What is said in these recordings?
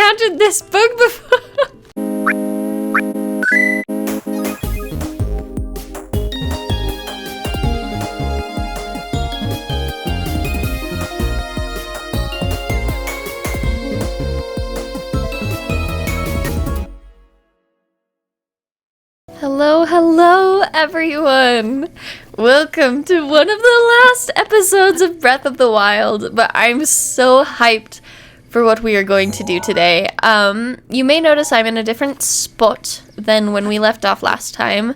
encountered this bug before. Hello everyone! Welcome to one of the last episodes of Breath of the Wild, but I'm so hyped for what we are going to do today. You may notice I'm in a different spot than when we left off last time.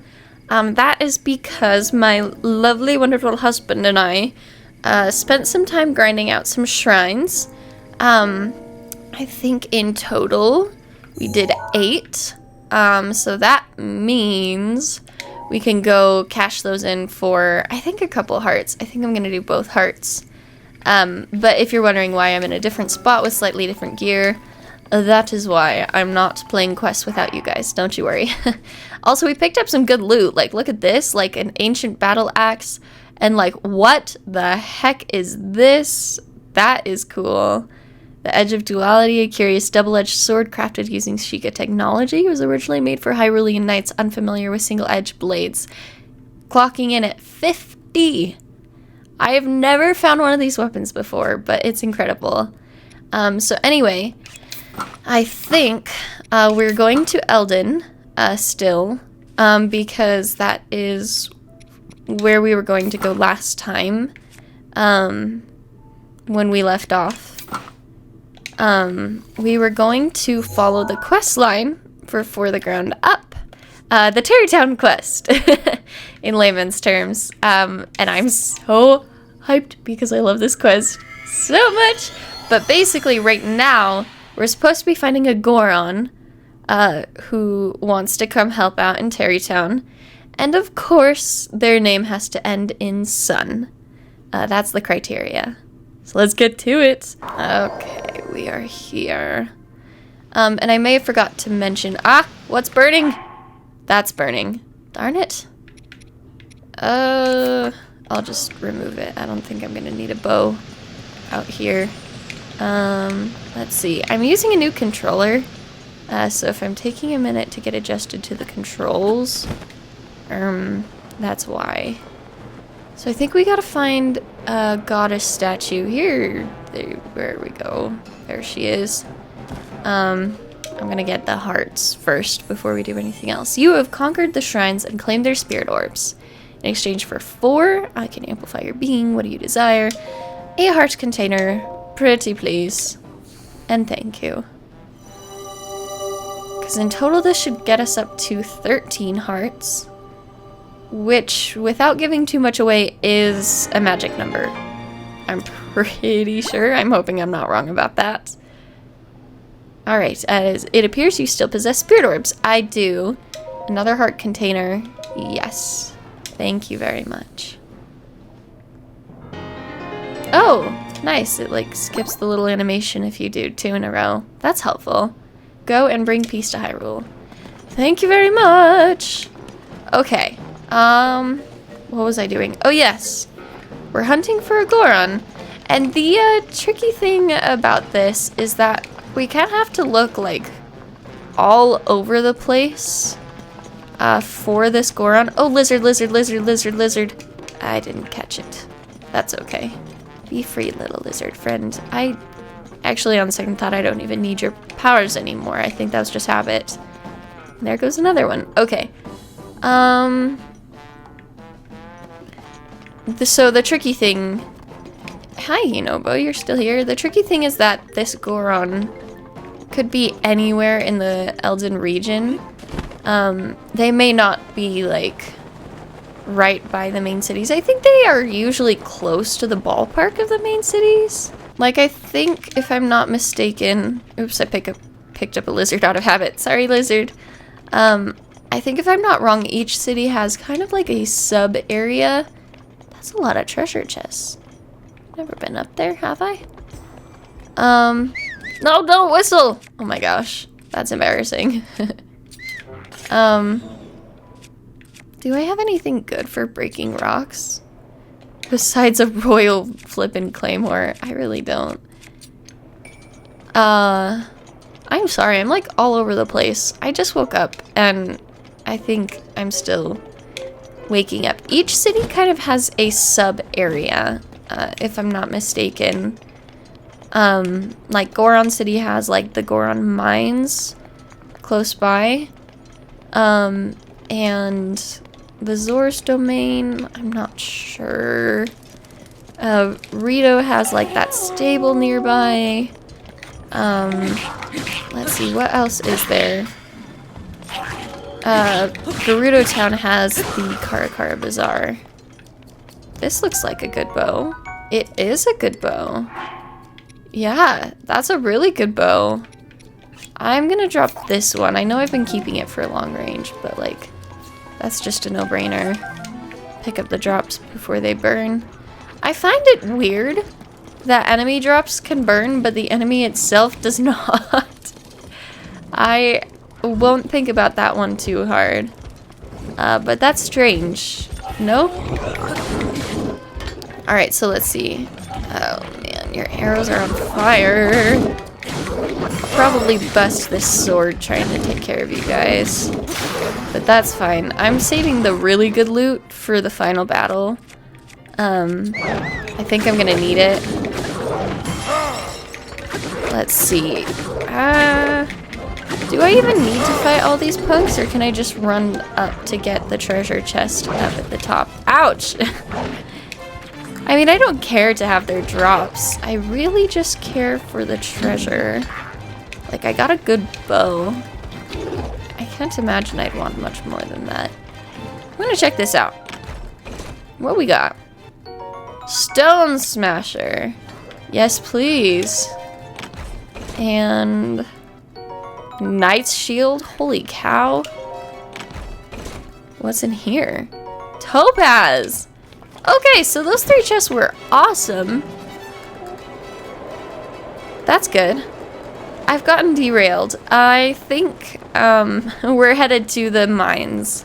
That is because my lovely, wonderful husband and I spent some time grinding out some shrines. I think in total we did 8. So that means we can go cash those in for, I think, a couple hearts. I think I'm going to do both hearts. But if you're wondering why I'm in a different spot with slightly different gear, that is why. I'm not playing quests without you guys, don't you worry. Also, we picked up some good loot. Like, look at this, like an ancient battle axe. And like, what the heck is this? That is cool. The Edge of Duality, a curious double-edged sword crafted using Sheikah technology, was originally made for Hyrulean knights unfamiliar with single-edged blades, clocking in at 50. I have never found one of these weapons before, but it's incredible. So anyway, I think we're going to Eldin still, because that is where we were going to go last time, when we left off. We were going to follow the quest line for the ground up, the Tarrey quest, in layman's terms, and I'm so hyped because I love this quest so much. But basically right now, we're supposed to be finding a goron, who wants to come help out in Tarrey, and of course, their name has to end in son. That's the criteria. So let's get to it. Okay, we are here. And I may have forgot to mention... what's burning? That's burning. Darn it. I'll just remove it. I don't think I'm gonna need a bow out here. Let's see. I'm using a new controller. So if I'm taking a minute to get adjusted to the controls, that's why. So I think we gotta find a goddess statue here. Where we go. There she is. I'm gonna get the hearts first before we do anything else. You have conquered the shrines and claimed their spirit orbs. In exchange for 4, I can amplify your being. What do you desire? A heart container. Pretty please. And thank you. Because in total this should get us up to 13 hearts. Which, without giving too much away, is a magic number. I'm pretty sure. I'm hoping I'm not wrong about that. Alright, as it appears you still possess spirit orbs. I do. Another heart container. Yes. Thank you very much. Oh, nice. It like skips the little animation if you do 2 in a row. That's helpful. Go and bring peace to Hyrule. Thank you very much. Okay. What was I doing? Oh, yes. We're hunting for a goron. And the, tricky thing about this is that we kind of have to look, like, all over the place, for this goron. Oh, lizard, lizard, lizard, lizard, lizard. I didn't catch it. That's okay. Be free, little lizard friend. Actually, on second thought, I don't even need your powers anymore. I think that was just habit. And there goes another one. Okay. So the tricky thing... Hi, Hinobo, you're still here. The tricky thing is that this goron could be anywhere in the Eldin region. They may not be, like, right by the main cities. I think they are usually close to the ballpark of the main cities. Like, I think, if I'm not mistaken... Oops, I picked up a lizard out of habit. Sorry, lizard. I think if I'm not wrong, each city has kind of like a sub-area. That's a lot of treasure chests. Never been up there, have I? No, don't whistle! Oh my gosh, that's embarrassing. Do I have anything good for breaking rocks? Besides a royal flippin' claymore, I really don't. I'm sorry, I'm like all over the place. I just woke up and I think I'm still waking up. Each city kind of has a sub area, if I'm not mistaken. Like Goron City has like the Goron mines close by. And the Zora's domain, I'm not sure. Rito has like that stable nearby. Let's see, what else is there? Gerudo Town has the Kara Bazaar. This looks like a good bow. It is a good bow. Yeah, that's a really good bow. I'm gonna drop this one. I know I've been keeping it for long range, but like, that's just a no-brainer. Pick up the drops before they burn. I find it weird that enemy drops can burn, but the enemy itself does not. I won't think about that one too hard. But that's strange. No? Alright, so let's see. Oh man, your arrows are on fire. I'll probably bust this sword trying to take care of you guys. But that's fine. I'm saving the really good loot for the final battle. I think I'm gonna need it. Let's see. Do I even need to fight all these punks, or can I just run up to get the treasure chest up at the top? Ouch! I mean, I don't care to have their drops. I really just care for the treasure. Like, I got a good bow. I can't imagine I'd want much more than that. I'm gonna check this out. What we got? Stone Smasher. Yes, please. And Knight's Shield. Holy cow. What's in here? Topaz. Okay, so those 3 chests were awesome. That's good. I've gotten derailed. I think we're headed to the mines.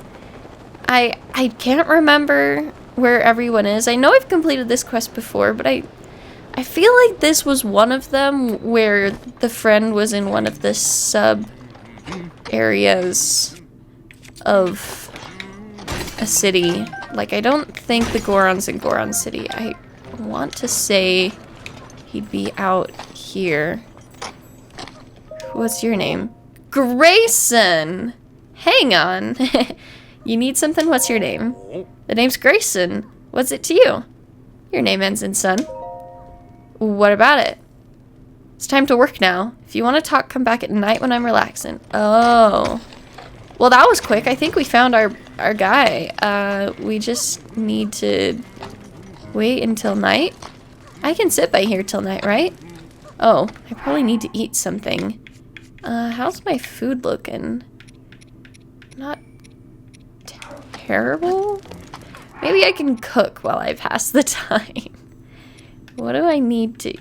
I can't remember where everyone is. I know I've completed this quest before, but I feel like this was one of them where the friend was in one of the sub areas of a city. Like, I don't think the Goron's in Goron City. I want to say he'd be out here. What's your name? Grayson! Hang on. You need something? What's your name? The name's Grayson. What's it to you? Your name ends in son. What about it? It's time to work now. If you want to talk, come back at night when I'm relaxing. Oh. Well, that was quick. I think we found our guy. We just need to wait until night. I can sit by here till night, right? Oh, I probably need to eat something. How's my food looking? Not terrible? Maybe I can cook while I pass the time. What do I need to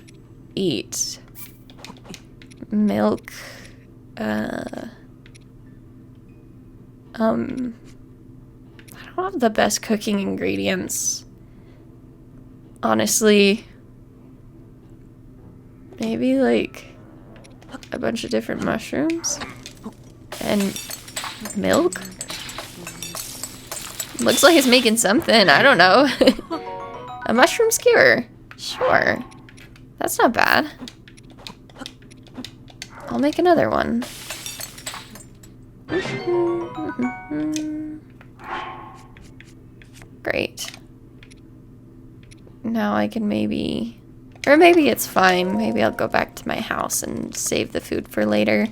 eat? Milk. I don't have the best cooking ingredients. Honestly. Maybe like a bunch of different mushrooms and milk. Looks like it's making something. I don't know. A mushroom skewer. Sure. That's not bad. I'll make another one. Great. Now I can maybe... Or maybe it's fine. Maybe I'll go back to my house and save the food for later.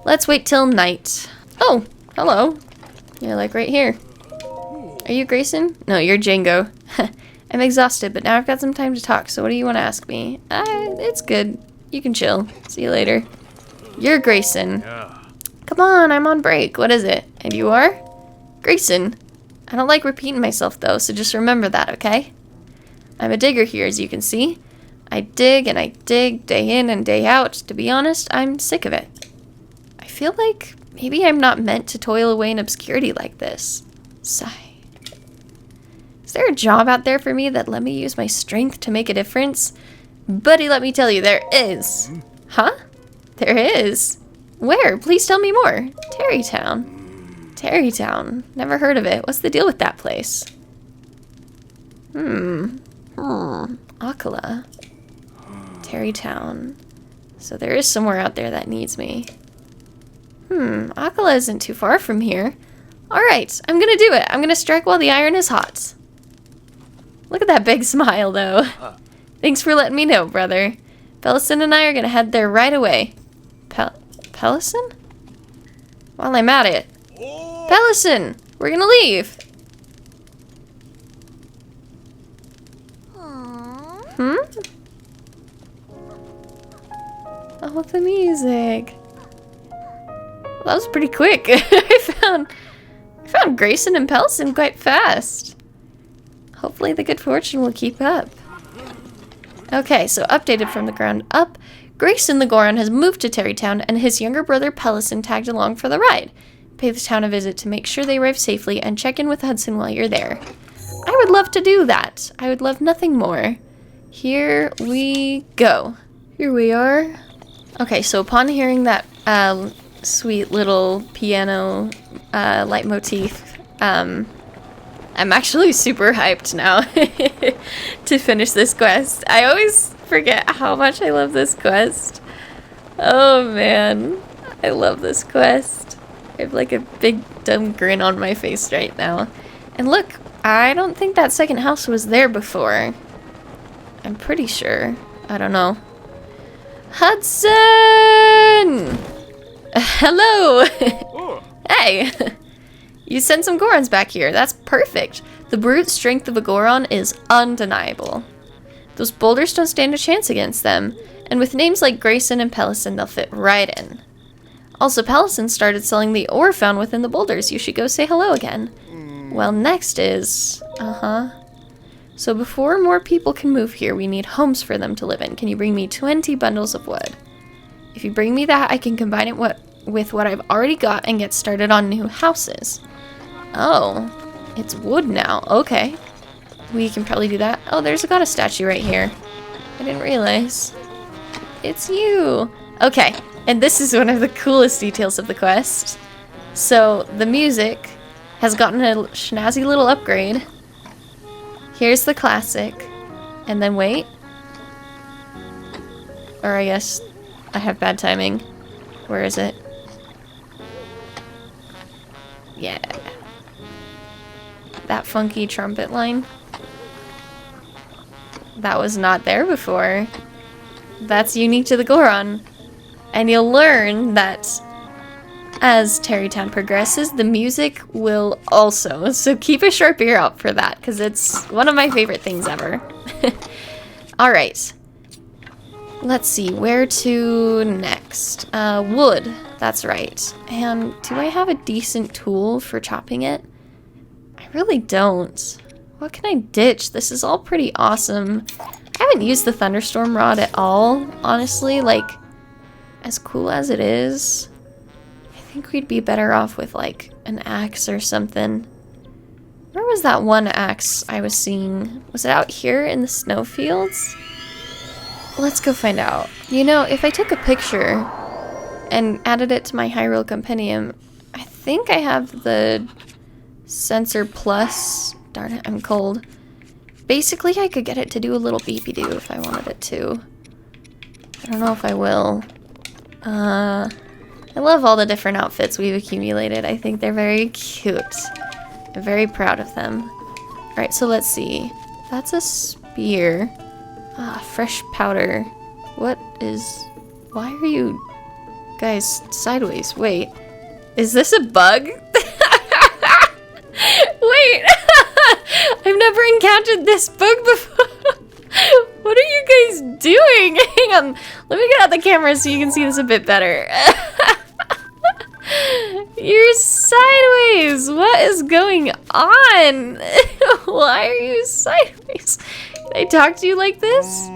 Let's wait till night. Oh, hello. You're like right here. Are you Grayson? No, you're Django. I'm exhausted, but now I've got some time to talk, so what do you want to ask me? It's good. You can chill. See you later. You're Grayson. Come on, I'm on break. What is it? And you are? Grayson. I don't like repeating myself, though, so just remember that, okay? I'm a digger here, as you can see. I dig and I dig day in and day out. To be honest, I'm sick of it. I feel like maybe I'm not meant to toil away in obscurity like this. Sigh. Is there a job out there for me that let me use my strength to make a difference? Buddy, let me tell you, there is. Huh? There is? Where? Please tell me more. Tarreytown. Tarreytown. Never heard of it. What's the deal with that place? Akkala. Tarreytown. So there is somewhere out there that needs me. Akkala isn't too far from here. Alright, I'm gonna do it. I'm gonna strike while the iron is hot. Look at that big smile, though. Thanks for letting me know, brother. Bolson and I are gonna head there right away. Bolson? While I'm at it. Bolson! We're gonna leave! Oh, the music. Well, that was pretty quick. I found Grayson and Bolson quite fast. Hopefully the good fortune will keep up. Okay, so updated from the ground up. Grayson the Goron has moved to Tarreytown, and his younger brother Bolson tagged along for the ride. Pay the town a visit to make sure they arrive safely, and check in with Hudson while you're there. I would love to do that. I would love nothing more. Here we go. Here we are. Okay, so upon hearing that sweet little piano leitmotif, I'm actually super hyped now to finish this quest. I always forget how much I love this quest. Oh man, I love this quest. I have like a big dumb grin on my face right now. And look, I don't think that second house was there before. I'm pretty sure. I don't know. Hudson! Hello! Hey! You sent some Gorons back here. That's perfect. The brute strength of a Goron is undeniable. Those boulders don't stand a chance against them. And with names like Grayson and Bolson, they'll fit right in. Also, Bolson started selling the ore found within the boulders. You should go say hello again. Well, next is... So before more people can move here, we need homes for them to live in. Can you bring me 20 bundles of wood? If you bring me that, I can combine it with what I've already got and get started on new houses. Oh, it's wood now. Okay. We can probably do that. Oh, there's a goddess statue right here. I didn't realize. It's you. Okay, and this is one of the coolest details of the quest. So, the music has gotten a snazzy little upgrade. Here's the classic. And then wait. Or I guess I have bad timing. Where is it? Yeah. That funky trumpet line. That was not there before. That's unique to the Goron. And you'll learn that as Tarreytown progresses, the music will also. So keep a sharp ear out for that, because it's one of my favorite things ever. Alright. Let's see, where to next? Wood, that's right. And do I have a decent tool for chopping it? I really don't. What can I ditch? This is all pretty awesome. I haven't used the thunderstorm rod at all, honestly. Like, as cool as it is, I think we'd be better off with like an axe or something. Where was that one axe I was seeing? Was it out here in the snowfields? Let's go find out. You know, if I took a picture and added it to my Hyrule Compendium, I think I have the Sensor Plus. Darn it, I'm cold. Basically, I could get it to do a little beepy-doo if I wanted it to. I don't know if I will. I love all the different outfits we've accumulated. I think they're very cute. I'm very proud of them. Alright, so let's see. That's a spear. Ah, fresh powder. What is... Why are you guys sideways? Wait. Is this a bug? Wait! I've never encountered this bug before. What are you guys doing? Hang on. Let me get out the camera so you can see this a bit better. You're sideways. What is going on? Why are you sideways? Can I talk to you like this?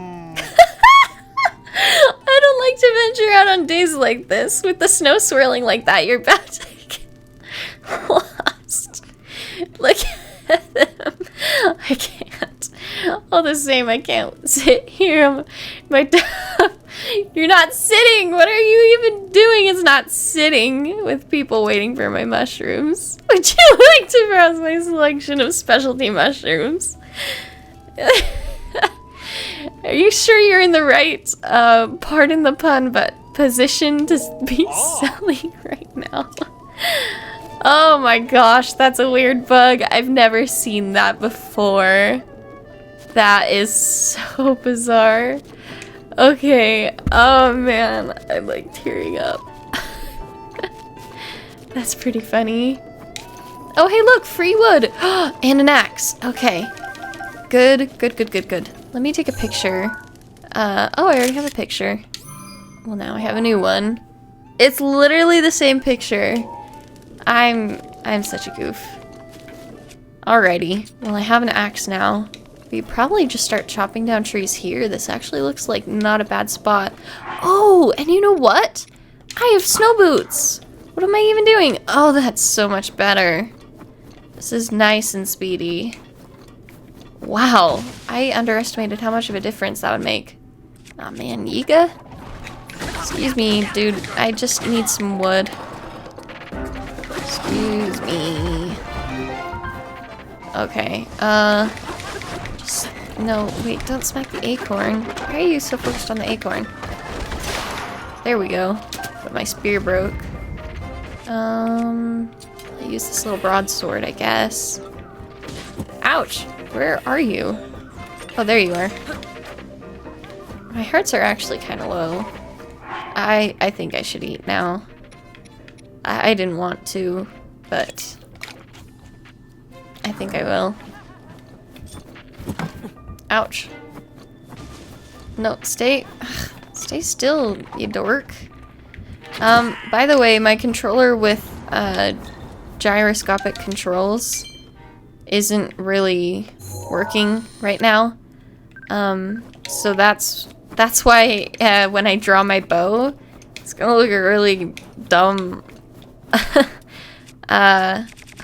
I don't like to venture out on days like this. With the snow swirling like that, you're about to get lost. Look at them. I can't. All the same, I can't sit here. My You're not sitting! What are you even doing? It's not sitting with people waiting for my mushrooms. Would you like to browse my selection of specialty mushrooms? Are you sure you're in the right, pardon the pun, but position to be selling right now? Oh my gosh, that's a weird bug. I've never seen that before. That is so bizarre. Okay, oh man, I'm like tearing up. That's pretty funny. Oh hey look, free wood! And an axe, okay. Good, good, good, good, good. Let me take a picture. Oh, I already have a picture. Well, now I have a new one. It's literally the same picture. I'm such a goof. Alrighty, well I have an axe now. We probably just start chopping down trees here. This actually looks like not a bad spot. Oh, and you know what? I have snow boots. What am I even doing? Oh, that's so much better. This is nice and speedy. Wow, I underestimated how much of a difference that would make. Aw man, Yiga? Excuse me, dude, I just need some wood. Excuse me. Okay, no, wait, don't smack the acorn. Why are you so focused on the acorn? There we go. But my spear broke. I'll use this little broadsword, I guess. Ouch! Where are you? Oh, there you are. My hearts are actually kind of low. I think I should eat now. I didn't want to, but I think I will. Ouch. No, stay still, you dork. By the way, my controller with gyroscopic controls isn't really working right now. So that's why when I draw my bow, it's gonna look really dumb.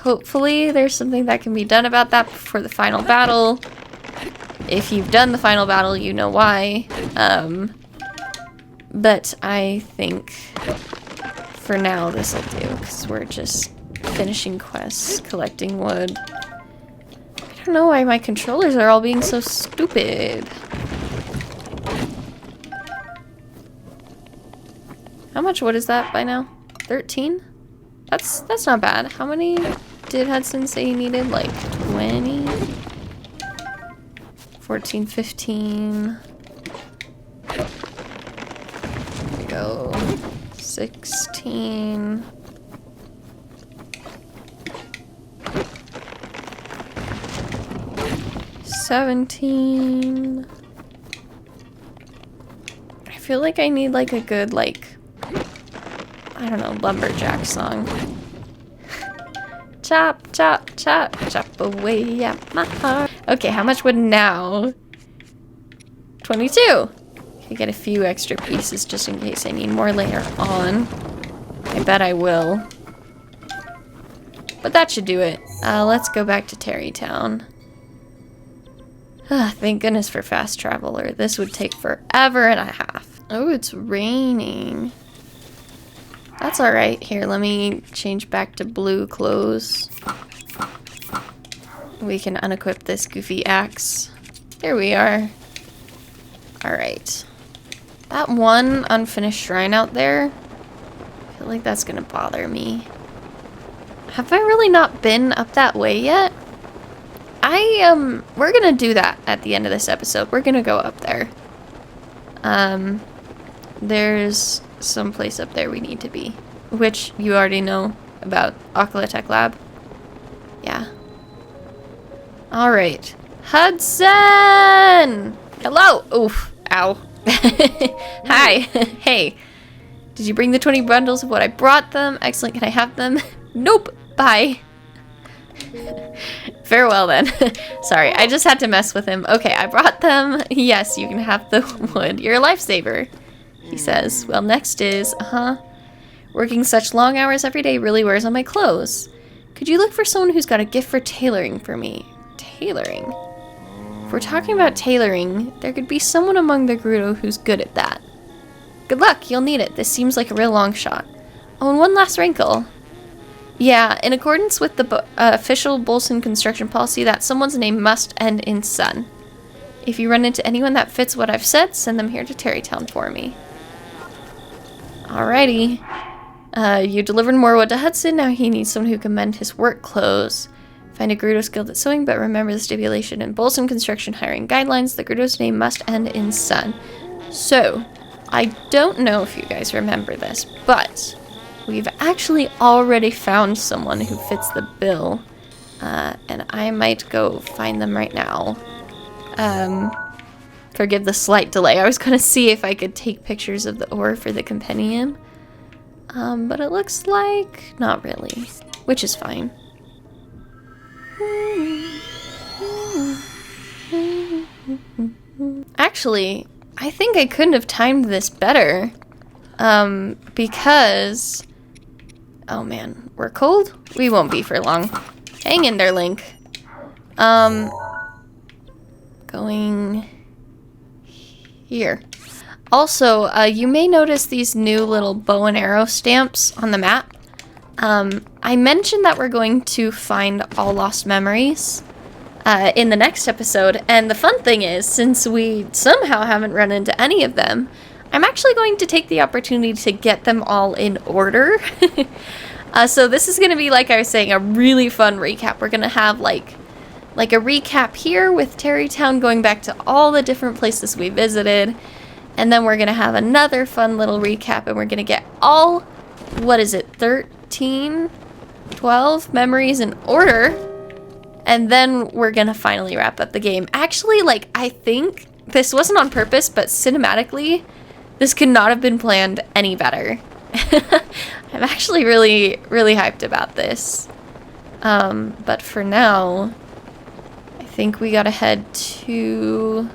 Hopefully there's something that can be done about that before the final battle. If you've done the final battle, you know why. But I think for now this'll do, because we're just finishing quests, collecting wood. I don't know why my controllers are all being so stupid. How much wood is that by now? 13? That's not bad. How many did Hudson say he needed? Like 20? 14, 15. There we go. 16. $17. I feel like I need like a good like, I don't know, lumberjack song. Chop, chop, chop, chop away at my heart. Okay, how much wood now? 22. I get a few extra pieces just in case I need more later on. I bet I will. But that should do it. Let's go back to Tarrey Town. Thank goodness for fast travel, or this would take forever and a half. Oh, it's raining. That's alright. Here, let me change back to blue clothes. We can unequip this goofy axe. There we are. Alright. That one unfinished shrine out there, I feel like that's gonna bother me. Have I really not been up that way yet? We're gonna do that at the end of this episode. We're gonna go up there. There's some place up there we need to be, which you already know about. Akkala Tech Lab. Yeah. Alright. Hudson! Hello! Oof. Ow. Hi. Hey. Did you bring the 20 bundles of what I brought them? Excellent. Can I have them? Nope. Bye. Farewell then. Sorry, I just had to mess with him. Okay, I brought them. Yes, you can have the wood. You're a lifesaver, he says. Well, next is, working such long hours every day really wears on my clothes. Could you look for someone who's got a gift for tailoring for me? Tailoring? If we're talking about tailoring, there could be someone among the gerudo who's good at that. Good luck, you'll need it. This seems like a real long shot. Oh, and one last wrinkle. Yeah, in accordance with the official Bolson construction policy, that someone's name must end in son. If you run into anyone that fits what I've said, send them here to Tarreytown for me. Alrighty. You delivered more wood to Hudson, now he needs someone who can mend his work clothes. Find a gerudo skilled at sewing, but remember the stipulation in Bolson construction hiring guidelines, the gerudo's name must end in son. So, I don't know if you guys remember this, but we've actually already found someone who fits the bill, and I might go find them right now. Forgive the slight delay. I was gonna see if I could take pictures of the ore for the compendium, but it looks like not really, which is fine. Actually, I think I couldn't have timed this better, because, oh man, we're cold? We won't be for long. Hang in there, Link. Going here. Also, you may notice these new little bow and arrow stamps on the map. I mentioned that we're going to find all lost memories in the next episode, and the fun thing is, since we somehow haven't run into any of them, I'm actually going to take the opportunity to get them all in order. So this is going to be, like I was saying, a really fun recap. We're going to have like a recap here with Tarreytown, going back to all the different places we visited, and then we're going to have another fun little recap, and we're going to get all, what is it, 13, 12 memories in order, and then we're going to finally wrap up the game. Actually, like, I think this wasn't on purpose, but cinematically, this could not have been planned any better. I'm actually really, really hyped about this. But for now, I think we gotta head to...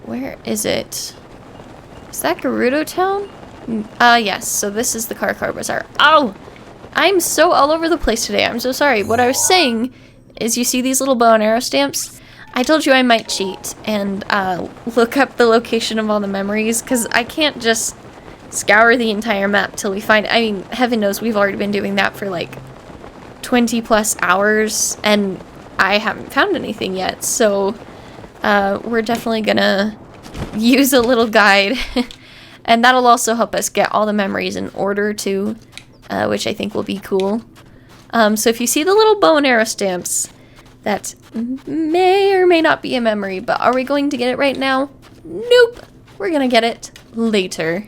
Where is it? Is that Gerudo Town? Yes, so this is the Car Bazaar. Oh! I'm so all over the place today, I'm so sorry. What I was saying is, you see these little bow and arrow stamps? I told you I might cheat and look up the location of all the memories, because I can't just scour the entire map till we find... I mean, heaven knows we've already been doing that for like 20 plus hours, and I haven't found anything yet, so we're definitely gonna use a little guide, and that'll also help us get all the memories in order too, which I think will be cool. So if you see the little bow and arrow stamps, that may or may not be a memory, but are we going to get it right now? Nope! We're gonna get it later.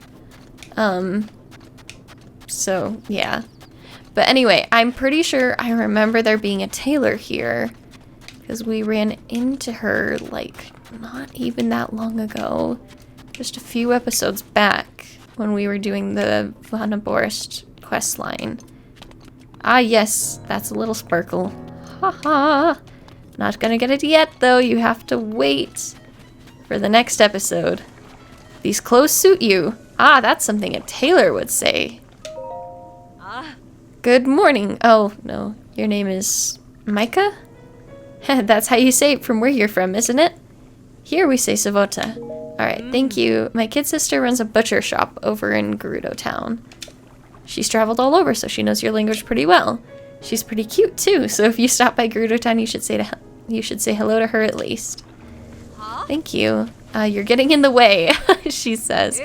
So, yeah. But anyway, I'm pretty sure I remember there being a tailor here, because we ran into her, like, not even that long ago. Just a few episodes back, when we were doing the Vannaborst quest line. Ah, yes, that's a little sparkle. Haha. Not gonna get it yet, though. You have to wait for the next episode. These clothes suit you. Ah, that's something a tailor would say. Good morning. Oh, no. Your name is Micah? That's how you say it from where you're from, isn't it? Here we say Savota. Alright, thank you. My kid sister runs a butcher shop over in Gerudo Town. She's traveled all over, so she knows your language pretty well. She's pretty cute, too, so if you stop by Gerudo Town, you should say hello to her at least. Thank you. You're getting in the way, she says.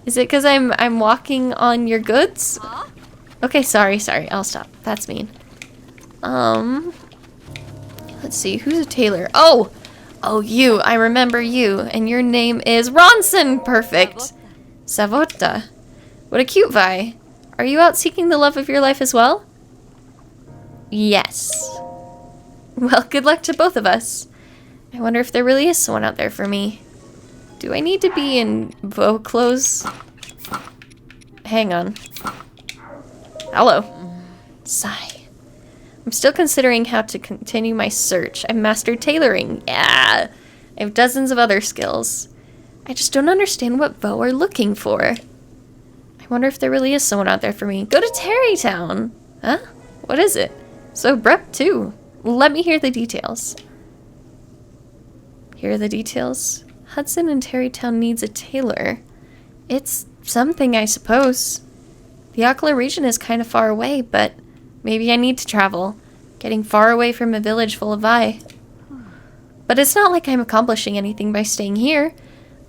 Is it because I'm walking on your goods? Okay, sorry, I'll stop. That's mean. Let's see, who's a tailor? Oh, you, I remember you, and your name is Ronson! Perfect. Savota. What a cute vi. Are you out seeking the love of your life as well? Yes. Well, good luck to both of us. I wonder if there really is someone out there for me. Do I need to be in bow clothes? Hang on. Hello. Sigh. I'm still considering how to continue my search. I've mastered tailoring. Yeah. I have dozens of other skills. I just don't understand what bow are looking for. I wonder if there really is someone out there for me. Go to Tarreytown. Huh? What is it? So abrupt too. Let me hear the details. Here are the details. Hudson in Tarreytown needs a tailor. It's something, I suppose. The Akkala region is kind of far away, but maybe I need to travel. Getting far away from a village full of byeeeeee. But it's not like I'm accomplishing anything by staying here.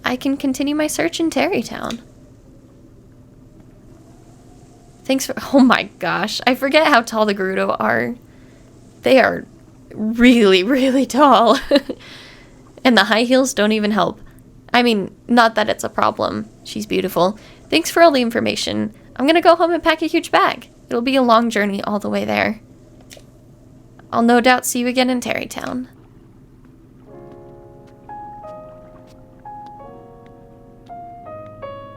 I can continue my search in Tarrey Town. Thanks for... Oh my gosh. I forget how tall the gerudo are. They are really, really tall. And the high heels don't even help. I mean, not that it's a problem. She's beautiful. Thanks for all the information. I'm gonna go home and pack a huge bag. It'll be a long journey all the way there. I'll no doubt see you again in Tarrey Town.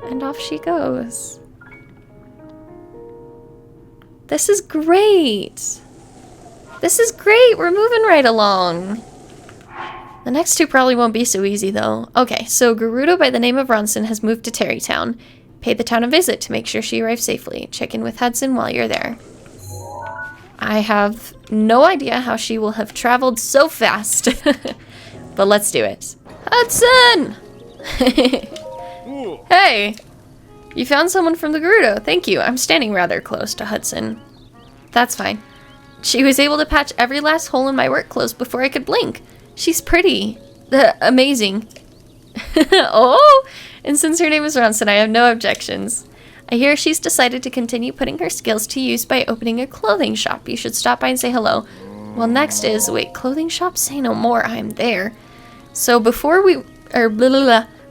And off she goes. This is great. This is great. We're moving right along. The next two probably won't be so easy, though. Okay, so gerudo by the name of Ronson has moved to Tarrey Town. Pay the town a visit to make sure she arrives safely. Check in with Hudson while you're there. I have no idea how she will have traveled so fast. But let's do it. Hudson! Hey! You found someone from the gerudo. Thank you. I'm standing rather close to Hudson. That's fine. She was able to patch every last hole in my work clothes before I could blink. She's pretty. Amazing. Oh! And since her name is Ronson, I have no objections. I hear she's decided to continue putting her skills to use by opening a clothing shop. You should stop by and say hello. Well, next is... Wait, clothing shop? Say no more. I'm there. So before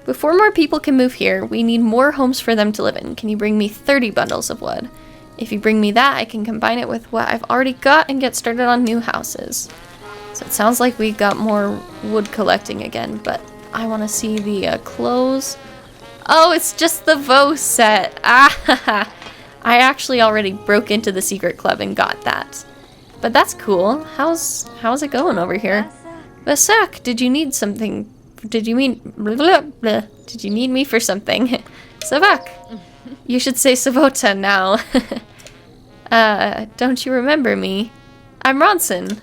before more people can move here, we need more homes for them to live in. Can you bring me 30 bundles of wood? If you bring me that, I can combine it with what I've already got and get started on new houses. So it sounds like we got more wood collecting again, but I want to see the clothes. Oh, it's just the Vo set. Ah, I actually already broke into the secret club and got that. But that's cool. How's it going over here? Vasak, did you need something? Did you mean... Blah, blah, blah. Did you need me for something? Savak. You should say Savota now. Don't you remember me? I'm Ronson.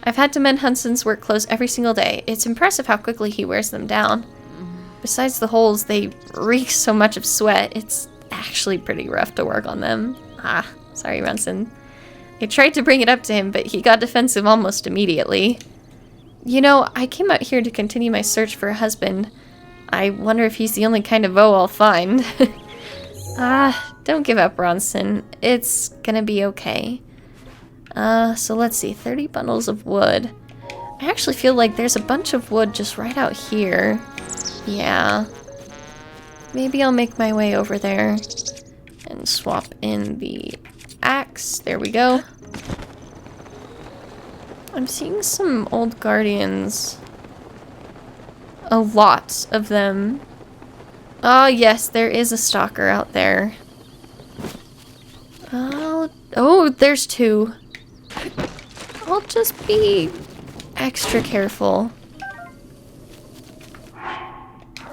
I've had to mend Hudson's work clothes every single day. It's impressive how quickly he wears them down. Besides the holes, they reek so much of sweat. It's actually pretty rough to work on them. Ah, sorry, Ronson. I tried to bring it up to him, but he got defensive almost immediately. You know, I came out here to continue my search for a husband. I wonder if he's the only kind of Vo I'll find. Don't give up, Ronson. It's gonna be okay. So let's see, 30 bundles of wood. I actually feel like there's a bunch of wood just right out here. Yeah. Maybe I'll make my way over there and swap in the axe. There we go. I'm seeing some old guardians. A lot of them. Oh, yes, there is a stalker out there. Oh, there's two. I'll just be extra careful.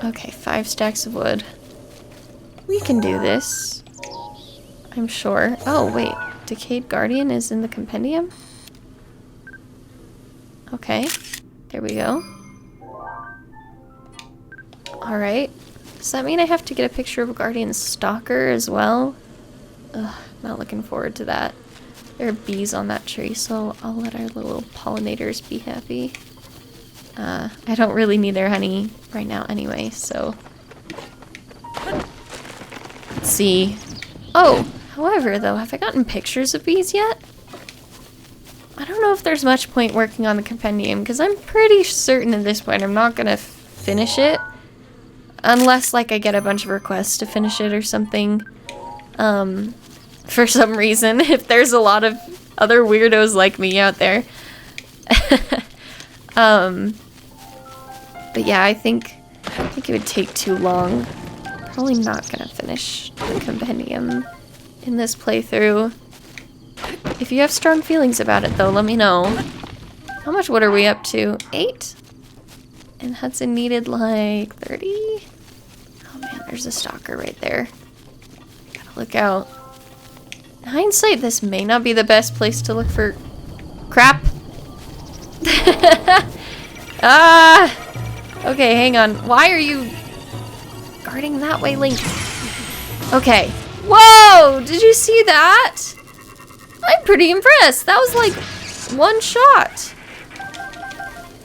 Okay, 5 stacks of wood. We can do this. I'm sure. Oh, wait. Decayed Guardian is in the compendium? Okay. There we go. Alright. Does that mean I have to get a picture of a Guardian Stalker as well? Ugh, not looking forward to that. There are bees on that tree, so I'll let our little pollinators be happy. I don't really need their honey right now anyway, so... Let's see. Oh, however, though, have I gotten pictures of bees yet? I don't know if there's much point working on the compendium, because I'm pretty certain at this point I'm not going to finish it. Unless, like, I get a bunch of requests to finish it or something. For some reason, if there's a lot of other weirdos like me out there. But yeah, I think it would take too long. Probably not gonna finish the compendium in this playthrough. If you have strong feelings about it, though, let me know. How much wood are we up to? 8? And Hudson needed like 30? Oh man, there's a stalker right there. Gotta look out. In hindsight, this may not be the best place to look for crap. Ah! Okay, hang on. Why are you starting that way, Link. Okay. Whoa! Did you see that? I'm pretty impressed. That was like one shot.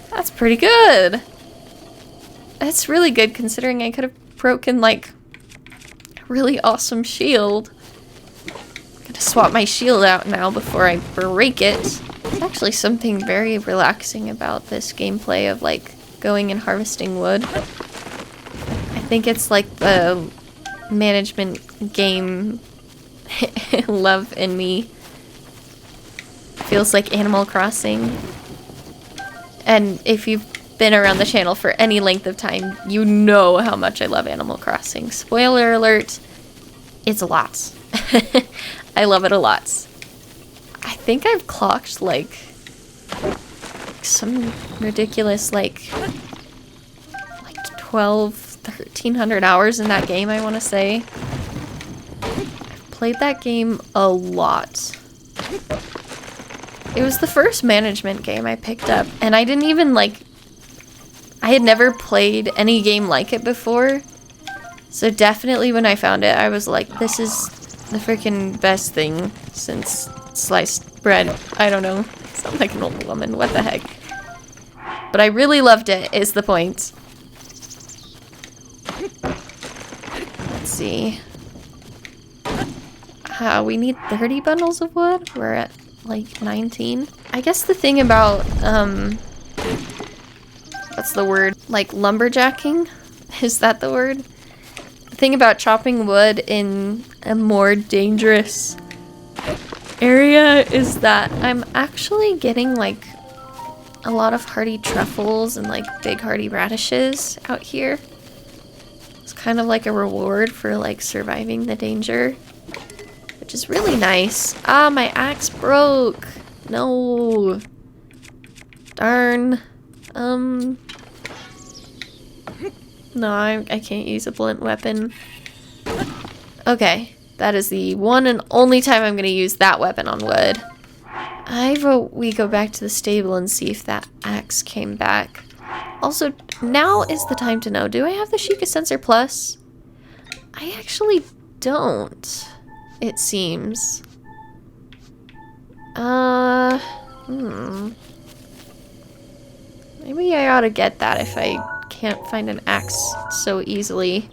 That's pretty good. That's really good considering I could have broken like a really awesome shield. I'm gonna swap my shield out now before I break it. There's actually something very relaxing about this gameplay of like going and harvesting wood. I think it's like the management game love in me. Feels like Animal Crossing. And if you've been around the channel for any length of time, you know how much I love Animal Crossing. Spoiler alert, it's a lot. I love it a lot. I think I've clocked like some ridiculous like 1300 hours in that game, I want to say. I've played that game a lot. It was the first management game I picked up, and I didn't even like, I had never played any game like it before, so definitely when I found it, I was like, this is the freaking best thing since sliced bread. I don't know, sound like an old woman, what the heck. But I really loved it, is the point. Let's see. We need 30 bundles of wood. We're at like 19. I guess the thing about, what's the word? Like lumberjacking? Is that the word? The thing about chopping wood in a more dangerous area is that I'm actually getting like a lot of hardy truffles and like big hardy radishes out here. It's kind of like a reward for like surviving the danger, which is really nice. Ah, my axe broke. No. Darn. No, I can't use a blunt weapon. Okay, that is the one and only time I'm gonna use that weapon on wood. I vote we go back to the stable and see if that axe came back. Also, now is the time to know. Do I have the Sheikah Sensor Plus? I actually don't, it seems. Maybe I ought to get that if I can't find an axe so easily.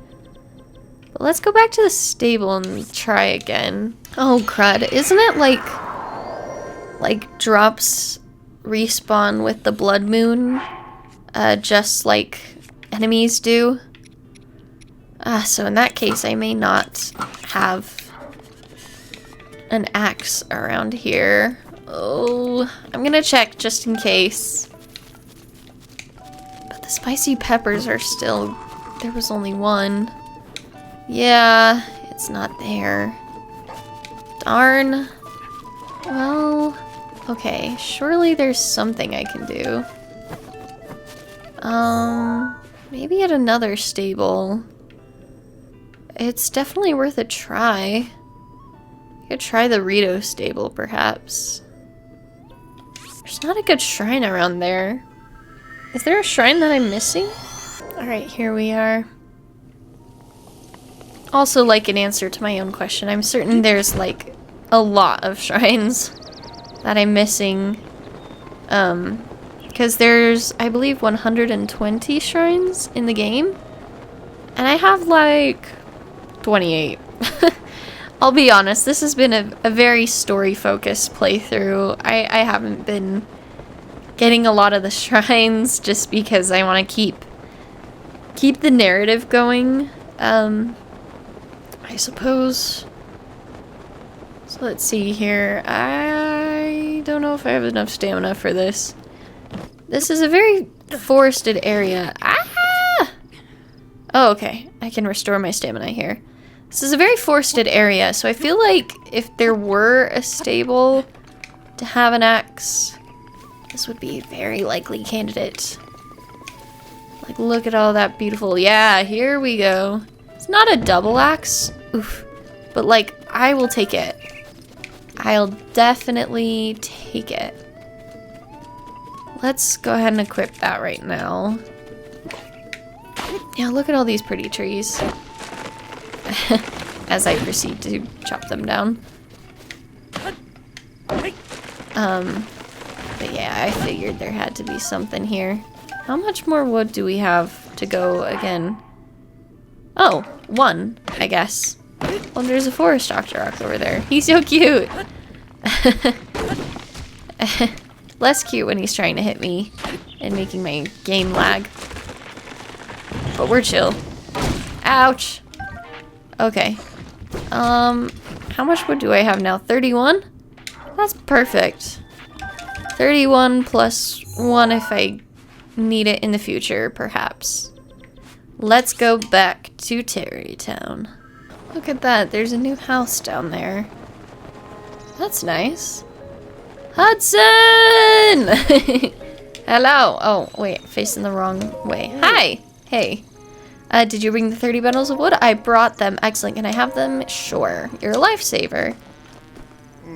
But let's go back to the stable and try again. Oh crud, isn't it like drops respawn with the blood moon? Just like enemies do? So in that case I may not have an axe around here. Oh, I'm gonna check just in case. But the spicy peppers are still... There was only one. Yeah, it's not there. Darn. Well, okay, surely there's something I can do. Maybe at another stable. It's definitely worth a try. I could try the Rito stable, perhaps. There's not a good shrine around there. Is there a shrine that I'm missing? Alright, here we are. Also, like, an answer to my own question, I'm certain there's, like, a lot of shrines that I'm missing. Because there's, I believe, 120 shrines in the game. And I have, like, 28. I'll be honest, this has been a very story-focused playthrough. I haven't been getting a lot of the shrines just because I want to keep the narrative going. I suppose. So let's see here. I don't know if I have enough stamina for this. This is a very forested area. Ah! Oh, okay. I can restore my stamina here. This is a very forested area, so I feel like if there were a stable to have an axe, this would be a very likely candidate. Like, look at all that beautiful... Yeah, here we go. It's not a double axe. Oof. But, like, I will take it. I'll definitely take it. Let's go ahead and equip that right now. Yeah, look at all these pretty trees. as I proceed to chop them down. But yeah, I figured there had to be something here. How much more wood do we have to go again? Oh, 1, I guess. Well, there's a forest octorok over there. He's so cute! Less cute when he's trying to hit me and making my game lag. But we're chill. Ouch! Okay. How much wood do I have now? 31? That's perfect. 31 plus 1 if I need it in the future, perhaps. Let's go back to Tarreytown. Look at that, there's a new house down there. That's nice. Hudson! Hello! Oh, wait, facing the wrong way. Hi! Hey. Did you bring the 30 bundles of wood? I brought them. Excellent. Can I have them? Sure. You're a lifesaver.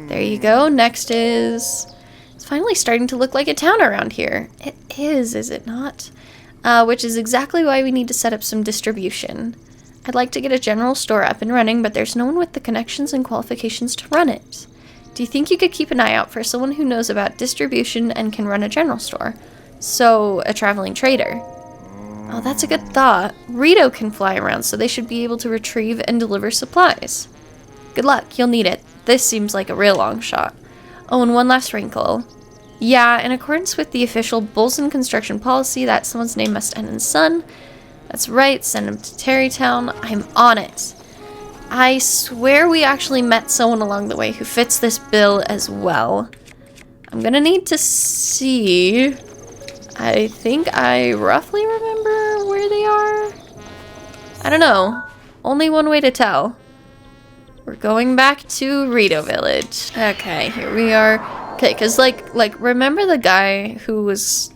There you go. Next is... It's finally starting to look like a town around here. It is it not? Which is exactly why we need to set up some distribution. I'd like to get a general store up and running, but there's no one with the connections and qualifications to run it. Do you think you could keep an eye out for someone who knows about distribution and can run a general store? So, a traveling trader. Oh, that's a good thought. Rito can fly around, so they should be able to retrieve and deliver supplies. Good luck, you'll need it. This seems like a real long shot. Oh, and one last wrinkle. Yeah, in accordance with the official Bolson construction policy, that someone's name must end in son. That's right, send him to Tarreytown. I'm on it. I swear we actually met someone along the way who fits this bill as well. I'm gonna need to see... I think I roughly remember where they are. I don't know. Only one way to tell. We're going back to Rito Village. Okay, here we are. Okay, because like remember the guy who was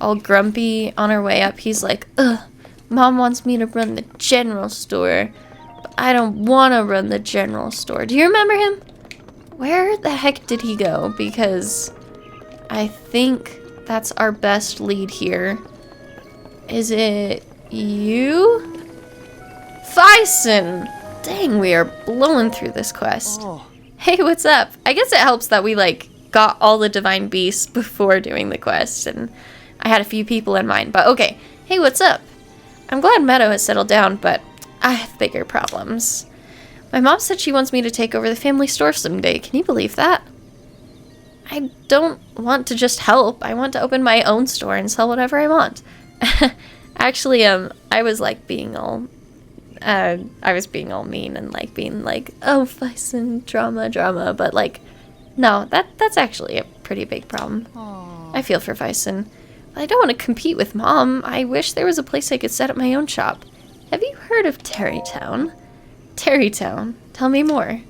all grumpy on our way up? He's like, ugh, Mom wants me to run the general store, but I don't want to run the general store. Do you remember him? Where the heck did he go? Because I think that's our best lead here. Is it you? Byeeeeee! Dang, we are blowing through this quest. Oh. Hey, what's up? I guess it helps that we, like, got all the divine beasts before doing the quest, and I had a few people in mind, but okay. Hey, what's up? I'm glad Meadow has settled down, but I have bigger problems. My mom said she wants me to take over the family store someday. Can you believe that? I don't want to just help. I want to open my own store and sell whatever I want. Actually, I was like being all... I was being all mean and like being like, oh, Byeeeeee, drama, but like, no, that's actually a pretty big problem. Aww. I feel for Byeeeeee. But I don't want to compete with Mom. I wish there was a place I could set up my own shop. Have you heard of Tarreytown? Tarreytown. Tell me more.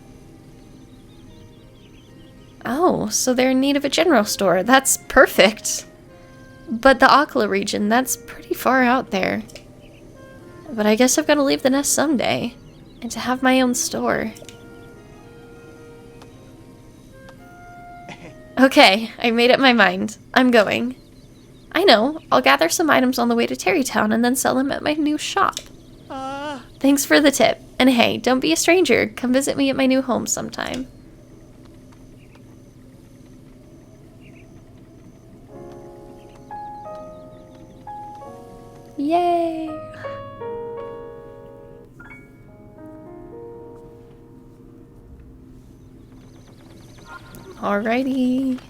Oh, so they're in need of a general store. That's perfect. But the Akkala region, that's pretty far out there. But I guess I've got to leave the nest someday. And to have my own store. Okay, I made up my mind. I'm going. I know. I'll gather some items on the way to Tarreytown and then sell them at my new shop. Thanks for the tip. And hey, don't be a stranger. Come visit me at my new home sometime. Yay! Alrighty.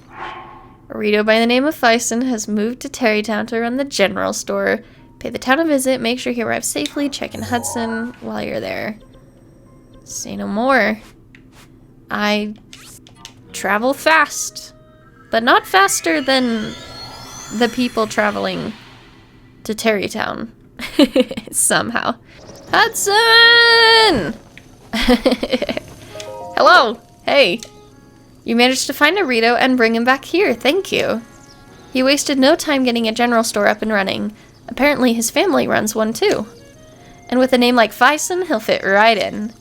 A rito by the name of Byeeeeee has moved to Tarreytown to run the general store. Pay the town a visit, make sure he arrives safely, check in Hudson while you're there. Say no more. I travel fast, but not faster than the people traveling to Tarreytown. Somehow. Hudson! Hello! Hey! You managed to find a rito and bring him back here. Thank you. He wasted no time getting a general store up and running. Apparently his family runs one too. And with a name like Byeeeeee, he'll fit right in.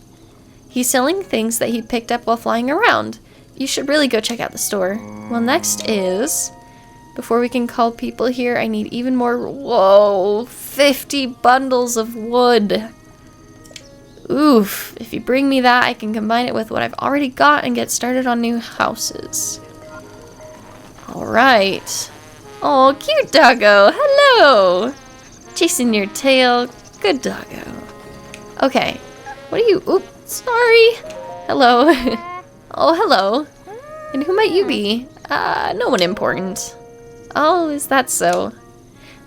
He's selling things that he picked up while flying around. You should really go check out the store. Well, next is... Before we can call people here, I need even more... Whoa! 50 bundles of wood! Oof, if you bring me that, I can combine it with what I've already got and get started on new houses. Alright. Oh, cute doggo. Hello. Chasing your tail. Good doggo. Okay. What are you? Oops, sorry. Hello. Oh, hello. And who might you be? No one important. Oh, is that so?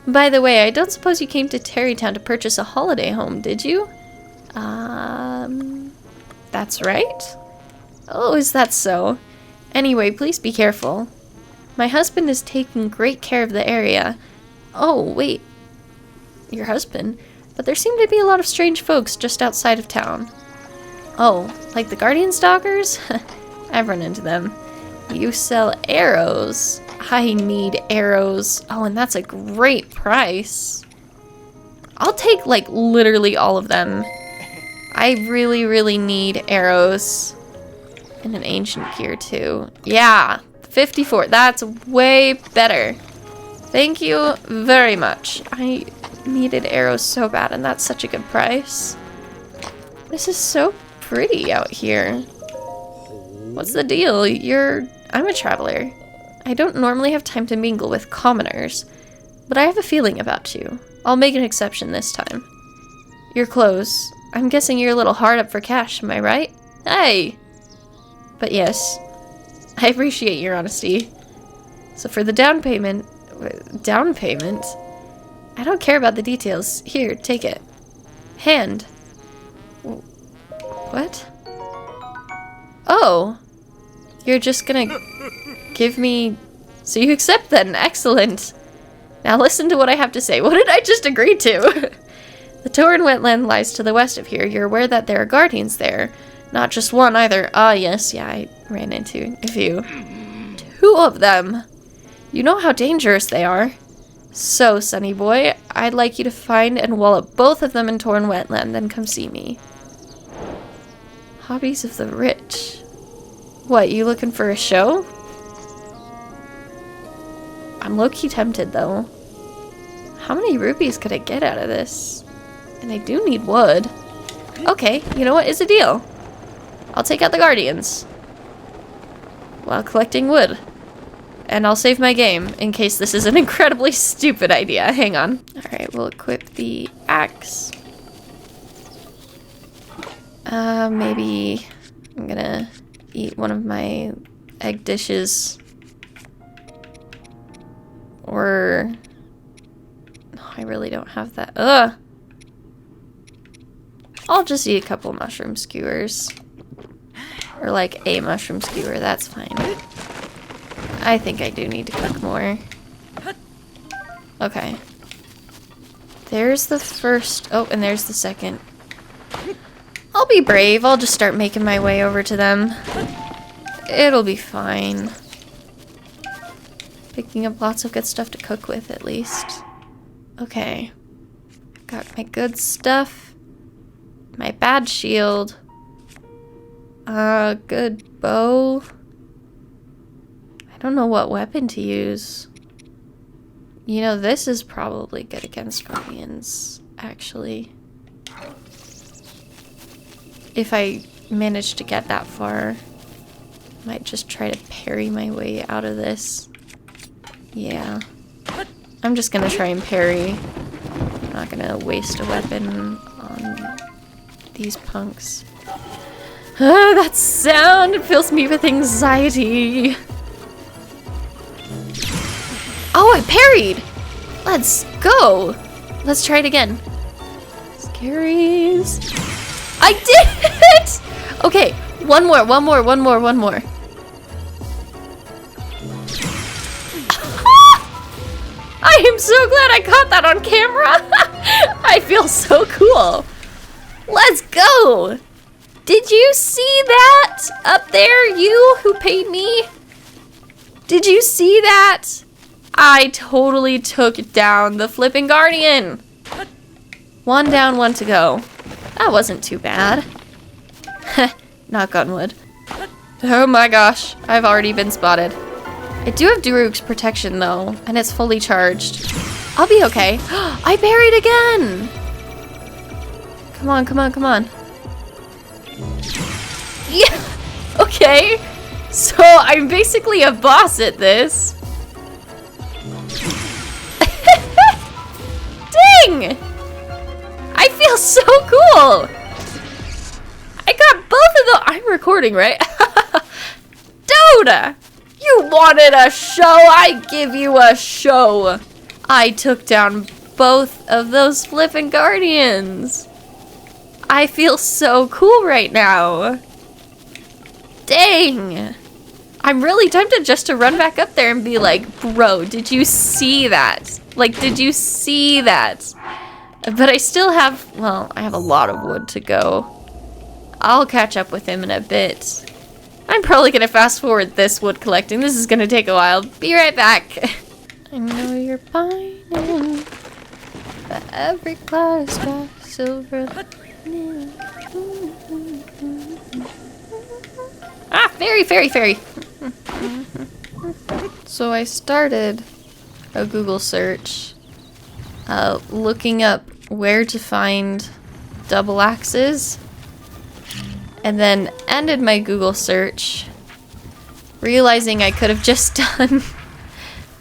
By the way, I don't suppose you came to Tarreytown to purchase a holiday home, did you? That's right. Oh, is that so? Anyway, please be careful. My husband is taking great care of the area. Oh, wait. Your husband? But there seem to be a lot of strange folks just outside of town. Oh, like the Guardian Stalkers? I've run into them. You sell arrows. I need arrows. Oh, and that's a great price. I'll take, like, literally all of them. I really, really need arrows. And an ancient gear, too. Yeah, 54. That's way better. Thank you very much. I needed arrows so bad, and that's such a good price. This is so pretty out here. What's the deal? I'm a traveler. I don't normally have time to mingle with commoners, but I have a feeling about you. I'll make an exception this time. Your clothes. I'm guessing you're a little hard up for cash, am I right? Hey! But yes, I appreciate your honesty. So for the down payment? I don't care about the details. Here, take it. Hand. What? Oh! You're just gonna give me... So you accept then. Excellent. Now listen to what I have to say. What did I just agree to? The Torn wetland lies to the west of here. You're aware that there are guardians there. Not just one either. Ah, yes. Yeah, I ran into a few. 2 of them. You know how dangerous they are. So, sonny boy, I'd like you to find and wallop both of them in Torn wetland, then come see me. Hobbies of the rich. What, you looking for a show? I'm low-key tempted, though. How many rupees could I get out of this? And I do need wood. Okay, you know what? It's a deal. I'll take out the guardians while collecting wood. And I'll save my game in case this is an incredibly stupid idea. Hang on. Alright, we'll equip the axe. Maybe I'm gonna eat one of my egg dishes. Or... Oh, I really don't have that. Ugh! I'll just eat a couple mushroom skewers. Or like a mushroom skewer, that's fine. I think I do need to cook more. Okay. There's the first... Oh, and there's the second. I'll be brave. I'll just start making my way over to them. It'll be fine. Picking up lots of good stuff to cook with, at least. Okay. Got my good stuff. My bad shield. Good bow. I don't know what weapon to use. You know, this is probably good against guardians, actually. If I manage to get that far, I might just try to parry my way out of this. Yeah. I'm just gonna try and parry. I'm not gonna waste a weapon on these punks. That sound fills me with anxiety. Oh, I parried! Let's go! Let's try it again. Scaries. I did it! Okay, one more. I am so glad I caught that on camera! I feel so cool. Let's go! Did you see that up there, you who paid me? Did you see that? I totally took down the flipping guardian. 1 down, 1 to go. That wasn't too bad. Knock on wood. Oh my gosh, I've already been spotted. I do have Daruk's protection though, and it's fully charged. I'll be okay. I parried again! Come on. Yeah, okay. So I'm basically a boss at this. Dang! I feel so cool! I got both of them. I'm recording, right? Dude! You wanted a show, I give you a show. I took down both of those flippin' guardians. I feel so cool right now. Dang. I'm really tempted just to run back up there and be like, bro, did you see that? Like, did you see that? But I still have, well, I have a lot of wood to go. I'll catch up with him in a bit. I'm probably gonna fast forward this wood collecting. This is gonna take a while. Be right back. I know you're pining, but every cloud has got silver lining. Ah, fairy, fairy, fairy. So I started a Google search looking up where to find double axes, and then ended my Google search realizing I could have just done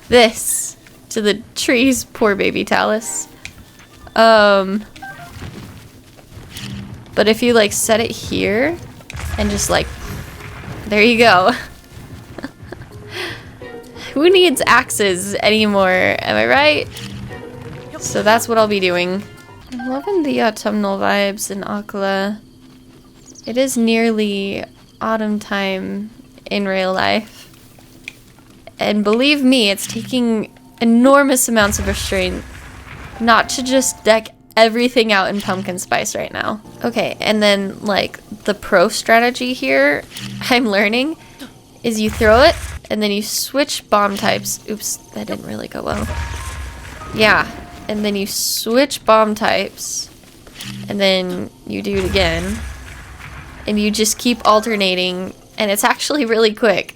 this to the trees. Poor baby Talus. But if you like set it here and just like, there you go. Who needs axes anymore? Am I right? So that's what I'll be doing. I'm loving the autumnal vibes in Akkala. It is nearly autumn time in real life. And believe me, it's taking enormous amounts of restraint not to just deck everything out in pumpkin spice right now. Okay, and then like the pro strategy here I'm learning is you throw it and then you switch bomb types. Oops, that didn't really go well. Yeah, and then you switch bomb types and then you do it again. And you just keep alternating, and it's actually really quick.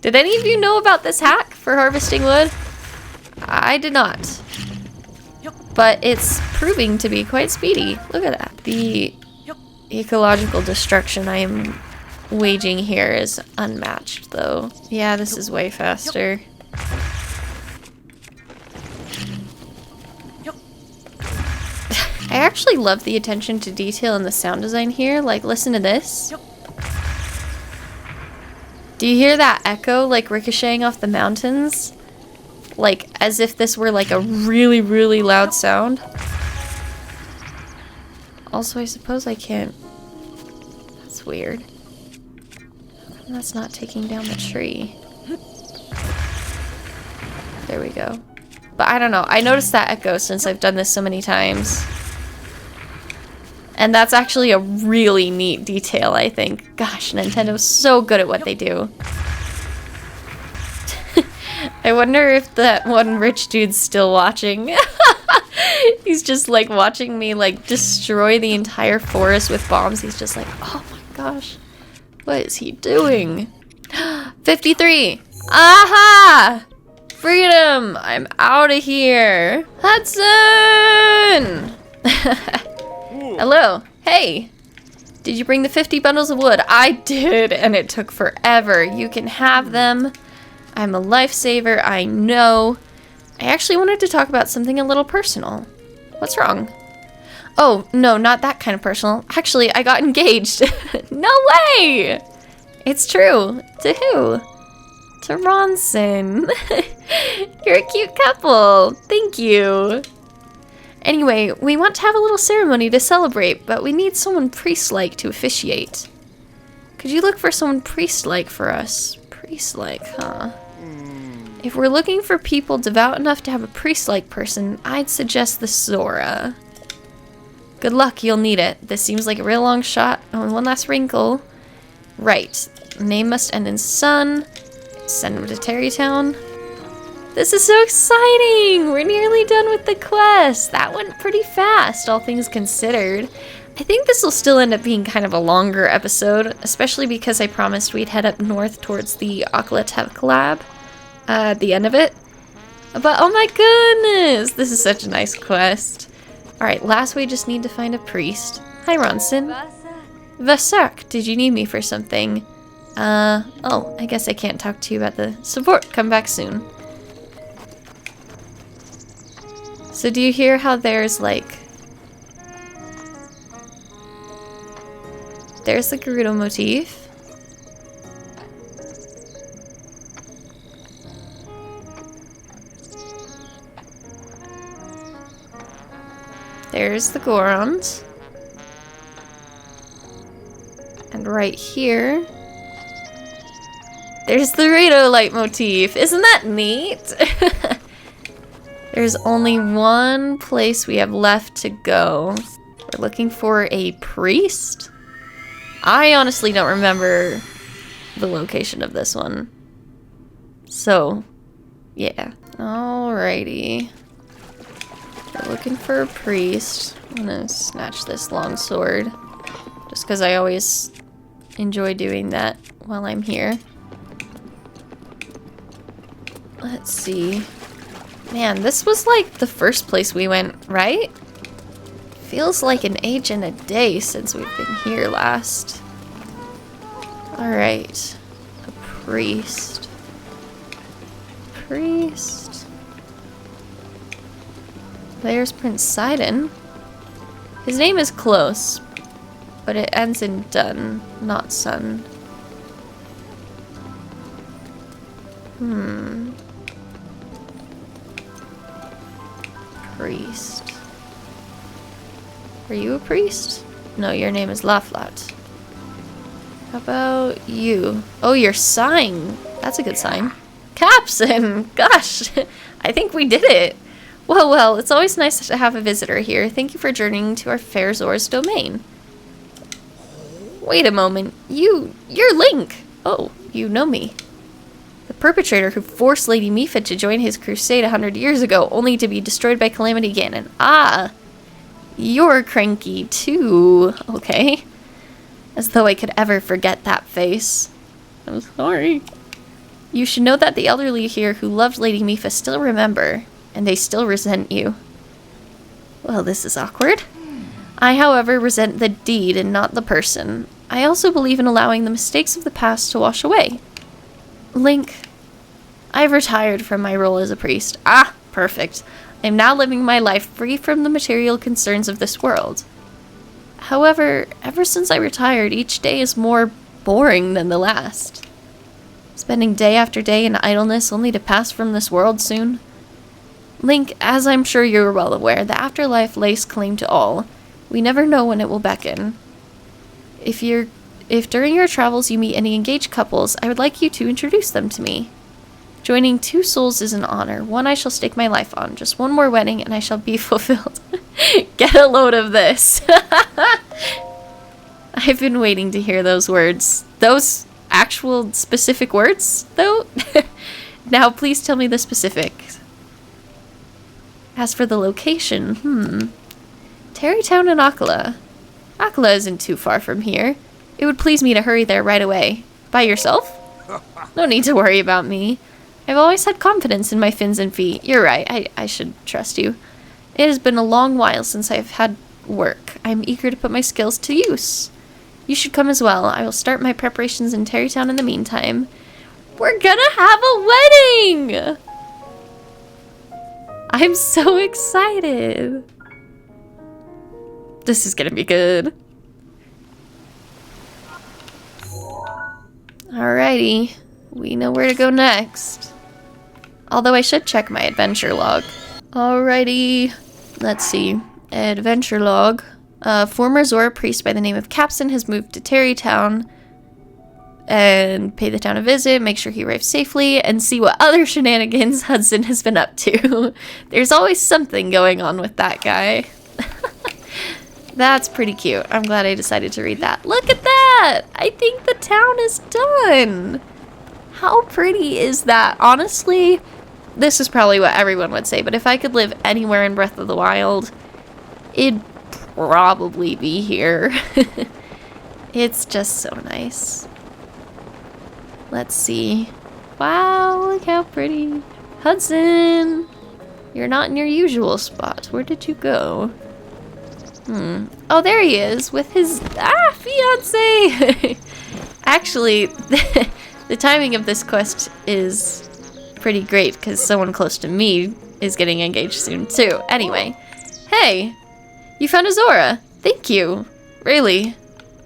Did any of you know about this hack for harvesting wood? I did not. But it's proving to be quite speedy. Look at that. The ecological destruction I am waging here is unmatched, though. Yeah, this is way faster. I actually love the attention to detail in the sound design here. Like, listen to this. Do you hear that echo, like, ricocheting off the mountains? Like, as if this were, like, a really, really loud sound. Also, I suppose I can't... That's weird. That's not taking down the tree. There we go. But I don't know. I noticed that echo since I've done this so many times. And that's actually a really neat detail, I think. Gosh, Nintendo's so good at what they do. I wonder if that one rich dude's still watching. He's just like watching me like destroy the entire forest with bombs. He's just like, oh my gosh, what is he doing? 53! Aha! Freedom! I'm out of here! Hudson! Hello. Hey. Did you bring the 50 bundles of wood? I did, and it took forever. You can have them. I'm a lifesaver, I know. I actually wanted to talk about something a little personal. What's wrong? Oh, no, not that kind of personal. Actually, I got engaged. No way! It's true. To who? To Ronson. You're a cute couple. Thank you. Anyway, we want to have a little ceremony to celebrate, but we need someone priest-like to officiate. Could you look for someone priest-like for us? Priest-like, huh? If we're looking for people devout enough to have a priest-like person, I'd suggest the Zora. Good luck, you'll need it. This seems like a real long shot. Oh, and one last wrinkle. Right. Name must end in son. Send him to Tarreytown. This is so exciting! We're nearly done with the quest. That went pretty fast, all things considered. I think this will still end up being kind of a longer episode, especially because I promised we'd head up north towards the Akkala Tech Lab at the end of it. But oh my goodness, this is such a nice quest. Alright, last we just need to find a priest. Hi, Ronson. Vasak, did you need me for something? Oh, I guess I can't talk to you about the support. Come back soon. So do you hear how there's like... There's the gerudo motif. There's the gorons. And right here, there's the rito leitmotif. Isn't that neat? There's only one place we have left to go. We're looking for a priest? I honestly don't remember the location of this one. So, yeah. Alrighty. We're looking for a priest. I'm gonna snatch this long sword. Just because I always enjoy doing that while I'm here. Let's see. Man, this was like the first place we went, right? Feels like an age and a day since we've been here last. Alright. A priest. Priest. There's Prince Sidon. His name is close, but it ends in dun, not son. Priest. Are you a priest? No, your name is Laflat. How about you? Oh, you're sighing. That's a good sign. Capson! Gosh, I think we did it. Well, it's always nice to have a visitor here. Thank you for journeying to our fair Zora's domain. Wait a moment. You're Link! Oh, you know me. The perpetrator who forced Lady Mipha to join his crusade 100 years ago, only to be destroyed by Calamity Ganon. Ah! You're cranky too. Okay. As though I could ever forget that face. I'm sorry. You should know that the elderly here who loved Lady Mipha still remember, and they still resent you. Well, this is awkward. I, however, resent the deed and not the person. I also believe in allowing the mistakes of the past to wash away. Link, I've retired from my role as a priest. Ah, perfect. I am now living my life free from the material concerns of this world. However, ever since I retired, each day is more boring than the last. Spending day after day in idleness only to pass from this world soon. Link, as I'm sure you're well aware, the afterlife lays claim to all. We never know when it will beckon. If during your travels you meet any engaged couples, I would like you to introduce them to me. Joining two souls is an honor. One I shall stake my life on. Just one more wedding and I shall be fulfilled. Get a load of this. I've been waiting to hear those words. Those actual specific words, though? Now please tell me the specifics. As for the location, Tarrey Town and Akkala. Akkala isn't too far from here. It would please me to hurry there right away. By yourself? No need to worry about me. I've always had confidence in my fins and feet. You're right, I should trust you. It has been a long while since I've had work. I'm eager to put my skills to use. You should come as well. I will start my preparations in Tarrey Town in the meantime. We're gonna have a wedding! I'm so excited. This is gonna be good. Alrighty, we know where to go next. Although I should check my adventure log. Alrighty, let's see. Adventure log. A former Zora priest by the name of Capson has moved to Tarrey Town and pay the town a visit, make sure he arrives safely, and see what other shenanigans Hudson has been up to. There's always something going on with that guy. That's pretty cute. I'm glad I decided to read that. Look at that! I think the town is done. How pretty is that? Honestly, this is probably what everyone would say, but if I could live anywhere in Breath of the Wild, it'd probably be here. It's just so nice. Let's see. Wow, look how pretty. Hudson! You're not in your usual spot. Where did you go? Oh, there he is with his fiance. Actually, the timing of this quest is pretty great because someone close to me is getting engaged soon too. Anyway, hey, you found a Zora. Thank you. Really.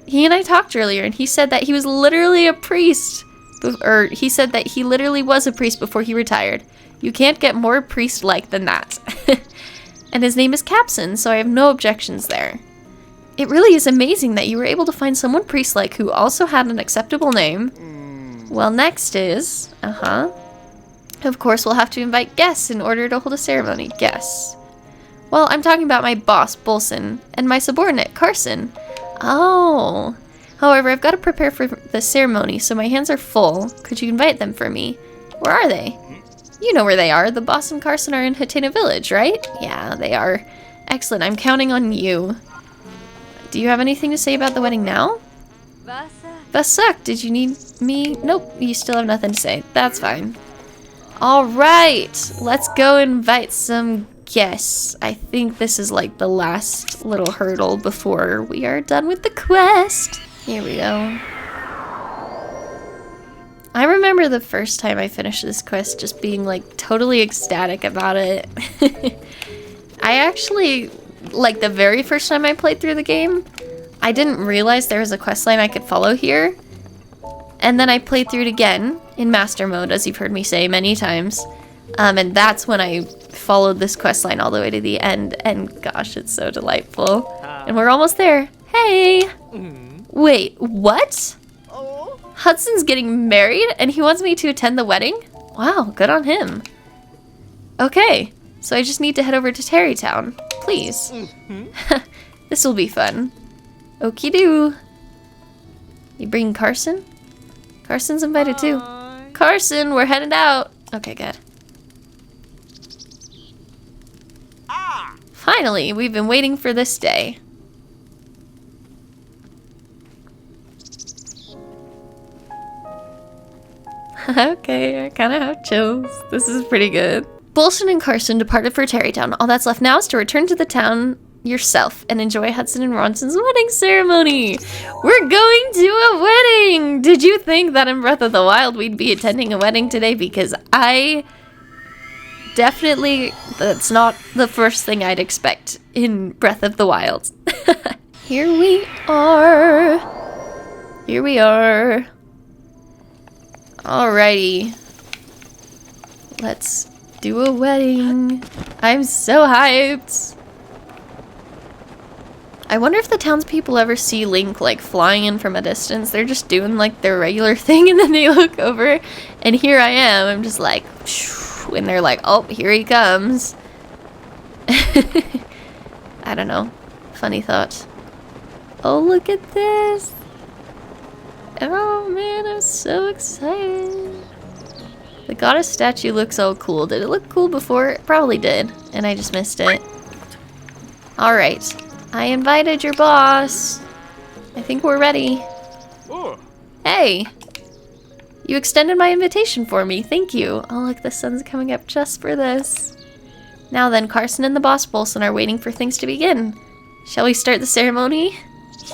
He and I talked earlier and he said that he was literally a priest. Or he said that he literally was a priest before he retired. You can't get more priest-like than that. And his name is Karson, so I have no objections there. It really is amazing that you were able to find someone priest-like who also had an acceptable name. Well, next is... Of course, we'll have to invite guests in order to hold a ceremony. Guests. Well, I'm talking about my boss, Bolson, and my subordinate, Karson. Oh. However, I've got to prepare for the ceremony, so my hands are full. Could you invite them for me? Where are they? You know where they are. The boss and Karson are in Hatena Village, right? Yeah, they are. Excellent. I'm counting on you. Do you have anything to say about the wedding now? Vasak, did you need me? Nope, you still have nothing to say. That's fine. All right, let's go invite some guests. I think this is like the last little hurdle before we are done with the quest. Here we go. I remember the first time I finished this quest just being like totally ecstatic about it. I actually, like the very first time I played through the game, I didn't realize there was a quest line I could follow here. And then I played through it again in master mode, as you've heard me say many times. And that's when I followed this quest line all the way to the end. And gosh, it's so delightful. And we're almost there. Hey! Wait, what? Hudson's getting married and he wants me to attend the wedding? Wow, good on him. Okay, so I just need to head over to Tarreytown, please. This will be fun. Okie doo. You bring Karson? Karson's invited too. Karson, we're headed out. Okay, good. Finally, we've been waiting for this day. Okay, I kind of have chills. This is pretty good. Bolson and Karson departed for Tarreytown. All that's left now is to return to the town yourself and enjoy Hudson and Ronson's wedding ceremony. We're going to a wedding! Did you think that in Breath of the Wild we'd be attending a wedding today? Because I definitely, that's not the first thing I'd expect in Breath of the Wild. Here we are. Here we are. Alrighty. Let's do a wedding. I'm so hyped. I wonder if the townspeople ever see Link like flying in from a distance. They're just doing like their regular thing and then they look over and here I am. I'm just like, and they're like, oh, here he comes. I don't know. Funny thought. Oh, look at this. Oh man, I'm so excited. The goddess statue looks so cool. Did it look cool before? It probably did, and I just missed it. Alright, I invited your boss. I think we're ready. Hey! You extended my invitation for me, thank you. Oh look, the sun's coming up just for this. Now then, Karson and the boss Bolson are waiting for things to begin. Shall we start the ceremony?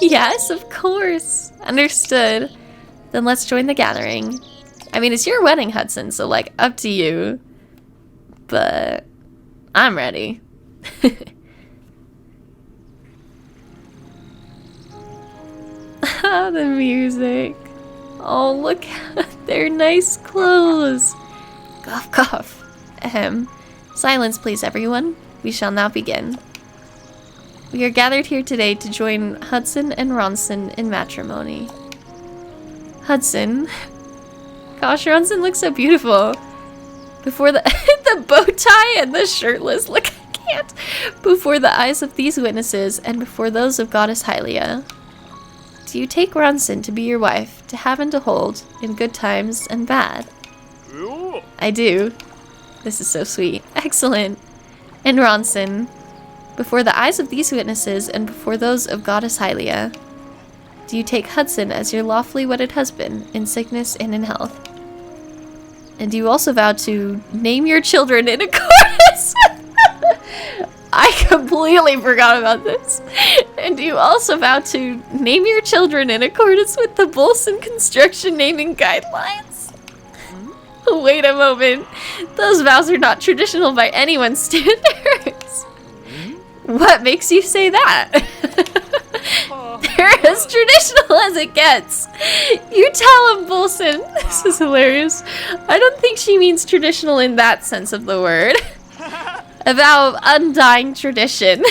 Yes, of course. Understood. Then let's join the gathering. I mean, it's your wedding, Hudson, so, like, up to you. But I'm ready. The music. Oh, look at their nice clothes. Cough, cough. Silence, please, everyone. We shall now begin. We are gathered here today to join Hudson and Ronson in matrimony. Hudson. Gosh, Ronson looks so beautiful. Before the the bow tie and the shirtless. Look, I can't. Before the eyes of these witnesses and before those of Goddess Hylia. Do you take Ronson to be your wife, to have and to hold, in good times and bad? I do. This is so sweet. Excellent. And Ronson. Before the eyes of these witnesses and before those of Goddess Hylia, do you take Hudson as your lawfully wedded husband in sickness and in health? And do you also vow to name your children in accordance? I completely forgot about this. And you also vow to name your children in accordance with the Bolson construction naming guidelines. Wait a moment. Those vows are not traditional by anyone's standards. What makes you say that? They're as traditional as it gets. You tell him, Bolson. This is hilarious. I don't think she means traditional in that sense of the word. A vow of undying tradition.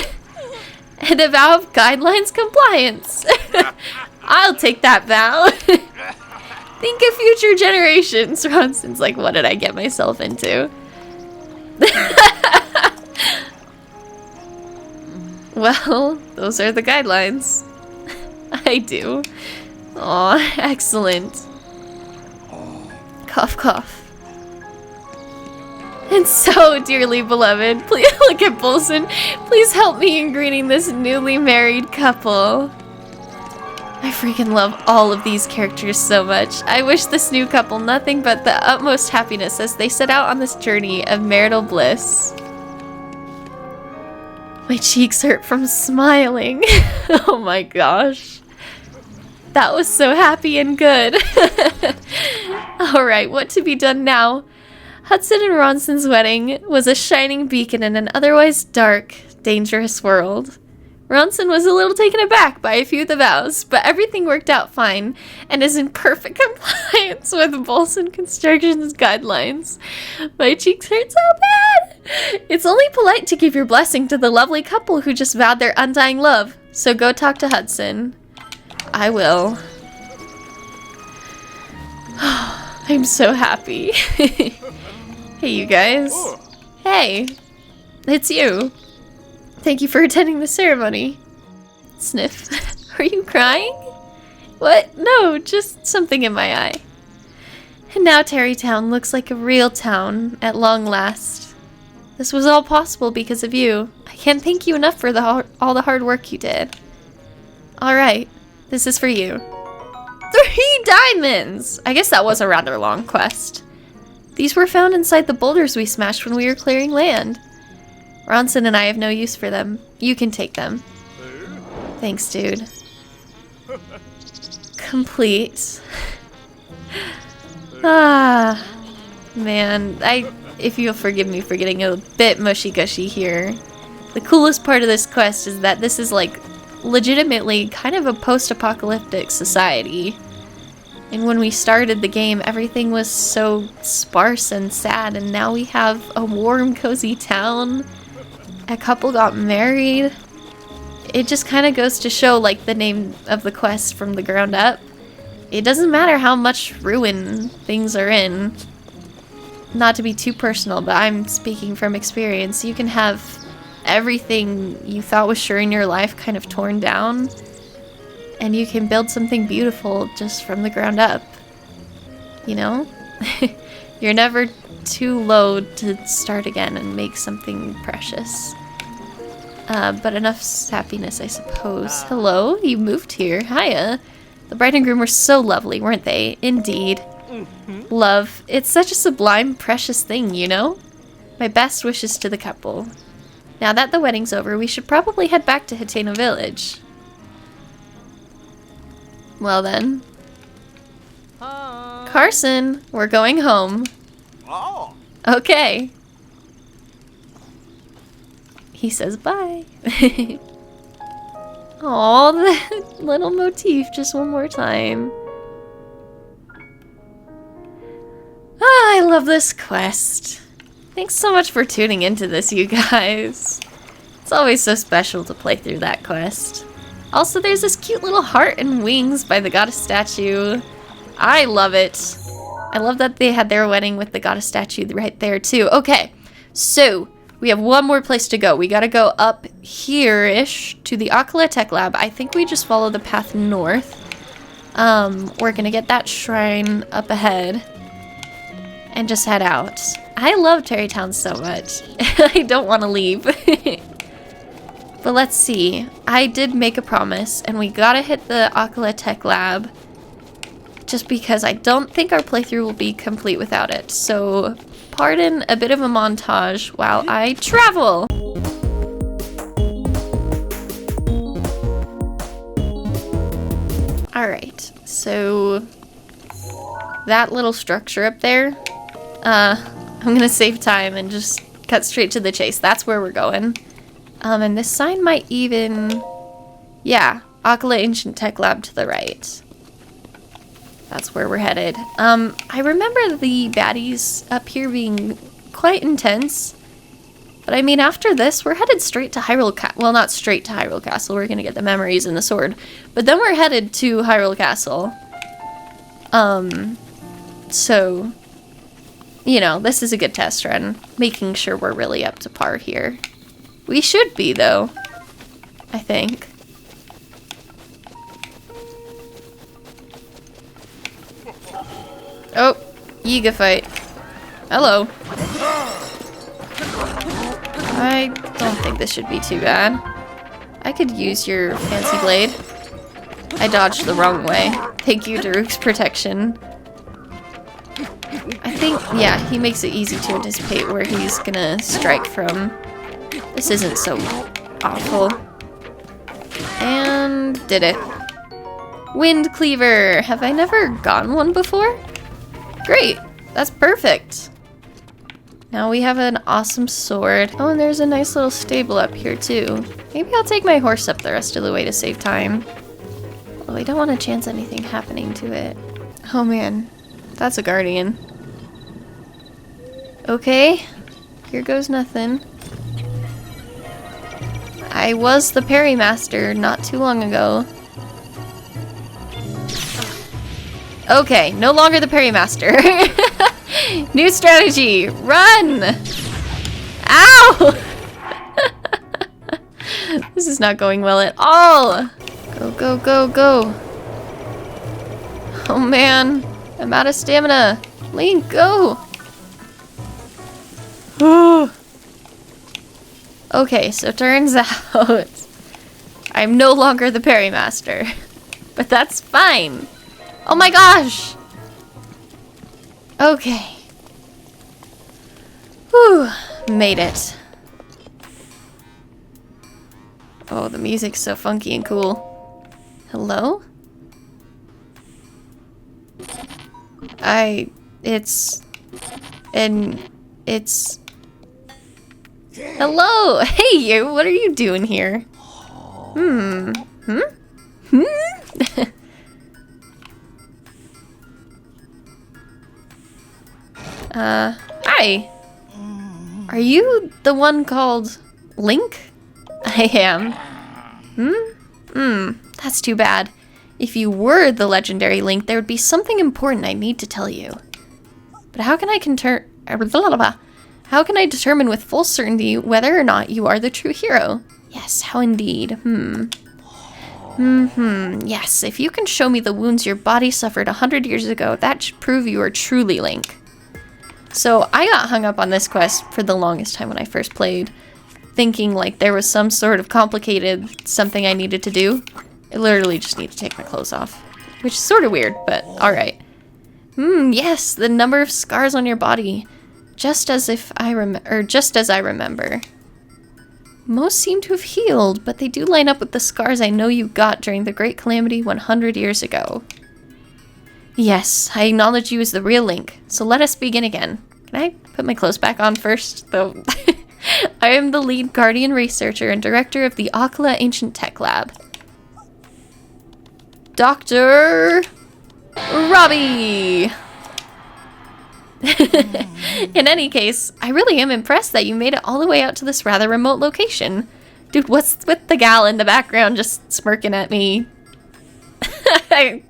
And a vow of guidelines compliance. I'll take that vow. Think of future generations. Ronson's like, what did I get myself into? Well, those are the guidelines. I do. Aw, excellent. Cough, cough. And so, dearly beloved, please look at Bolson. Please help me in greeting this newly married couple. I freaking love all of these characters so much. I wish this new couple nothing but the utmost happiness as they set out on this journey of marital bliss. My cheeks hurt from smiling. Oh my gosh. That was so happy and good. Alright, what to be done now? Hudson and Ronson's wedding was a shining beacon in an otherwise dark, dangerous world. Ronson was a little taken aback by a few of the vows, but everything worked out fine and is in perfect compliance with Bolson Construction's guidelines. My cheeks hurt so bad! It's only polite to give your blessing to the lovely couple who just vowed their undying love, so go talk to Hudson. I will. I'm so happy. Hey, you guys. Hey, it's you. Thank you for attending the ceremony. Sniff. Are you crying? What? No, just something in my eye. And now Tarreytown looks like a real town at long last. This was all possible because of you. I can't thank you enough for all the hard work you did. Alright, this is for you. 3 diamonds! I guess that was a rather long quest. These were found inside the boulders we smashed when we were clearing land. Ronson and I have no use for them. You can take them. Thanks, dude. Complete. Ah, man. If you'll forgive me for getting a bit mushy-gushy here. The coolest part of this quest is that this is like legitimately kind of a post-apocalyptic society. And when we started the game, everything was so sparse and sad, and now we have a warm, cozy town. A couple got married. It just kind of goes to show, like, the name of the quest from the ground up. It doesn't matter how much ruin things are in. Not to be too personal, but I'm speaking from experience. You can have everything you thought was sure in your life kind of torn down, and you can build something beautiful just from the ground up. You know? You're never too low to start again and make something precious. But enough happiness, I suppose. Hello, you moved here. Hiya. The bride and groom were so lovely, weren't they? Indeed. Love. It's such a sublime, precious thing, you know? My best wishes to the couple. Now that the wedding's over, we should probably head back to Hateno Village. Well then. Karson, we're going home. Okay. He says bye. Aw, the little motif just one more time. Ah, I love this quest. Thanks so much for tuning into this, you guys. It's always so special to play through that quest. Also, there's this cute little heart and wings by the goddess statue. I love it. I love that they had their wedding with the goddess statue right there, too. Okay, so we have one more place to go. We gotta go up here-ish to the Akkala Tech Lab. I think we just follow the path north. We're gonna get that shrine up ahead and just head out. I love Tarreytown so much. I don't want to leave. But let's see. I did make a promise, and we gotta hit the Akkala Tech Lab just because I don't think our playthrough will be complete without it. So pardon a bit of a montage while I travel. So that little structure up there, I'm gonna save time and just cut straight to the chase. That's where we're going. And this sign might even, yeah, Akkala Ancient Tech Lab to the right. That's where we're headed. I remember the baddies up here being quite intense. But I mean, after this, we're headed straight to Hyrule Castle. Well, not straight to Hyrule Castle. We're gonna get the memories and the sword. But then we're headed to Hyrule Castle. So, you know, this is a good test run. Making sure we're really up to par here. We should be, though. I think. Oh, Yiga fight. Hello. I don't think this should be too bad. I could use your fancy blade. I dodged the wrong way. Thank you, Daruk's protection. I think, yeah, he makes it easy to anticipate where he's gonna strike from. This isn't so awful. And did it. Wind Cleaver. Have I never gotten one before? Great. That's perfect. Now we have an awesome sword. Oh, and there's a nice little stable up here too. Maybe I'll take my horse up the rest of the way to save time. Although I don't want to chance anything happening to it. Oh man, that's a guardian. Okay, here goes nothing. I was the parry master not too long ago. Okay, no longer the parry master. New strategy, run! Ow! This is not going well at all. Go, go, go, go. Oh man, I'm out of stamina. Link, go! Okay, so turns out I'm no longer the parry master. But that's fine. Oh my gosh! Okay. Whew, made it. Oh, the music's so funky and cool. Hello? It's... Hello! Hey, you! What are you doing here? Hi! Are you the one called Link? I am. That's too bad. If you were the legendary Link, there would be something important I need to tell you. But how can I determine with full certainty whether or not you are the true hero? Yes, how indeed. Yes, if you can show me the wounds your body suffered 100 years ago, that should prove you are truly Link. So I got hung up on this quest for the longest time when I first played, thinking like there was some sort of complicated something I needed to do. I literally just need to take my clothes off, which is sort of weird, but alright. Yes, the number of scars on your body, just as I remember. Most seem to have healed, but they do line up with the scars I know you got during the Great Calamity 100 years ago. Yes, I acknowledge you as the real Link, so let us begin again. Can I put my clothes back on first, though? I am the lead guardian researcher and director of the Akkala Ancient Tech Lab. Dr. Robbie! In any case, I really am impressed that you made it all the way out to this rather remote location. Dude, what's with the gal in the background just smirking at me? I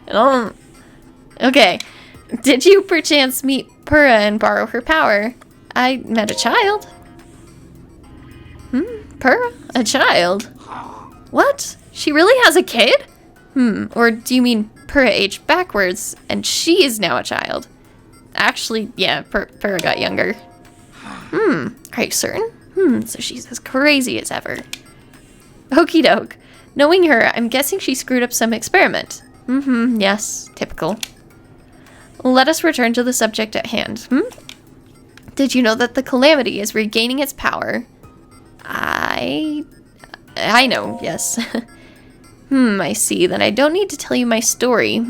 don't... Okay. Did you perchance meet Purah and borrow her power? I met a child. Purah? A child? What? She really has a kid? Or do you mean Purah aged backwards and she is now a child? Actually, yeah, Purah got younger. Are you certain? So she's as crazy as ever. Okie doke. Knowing her, I'm guessing she screwed up some experiment. Yes, typical. Let us return to the subject at hand. Did you know that the Calamity is regaining its power? I know, yes. I see. Then I don't need to tell you my story,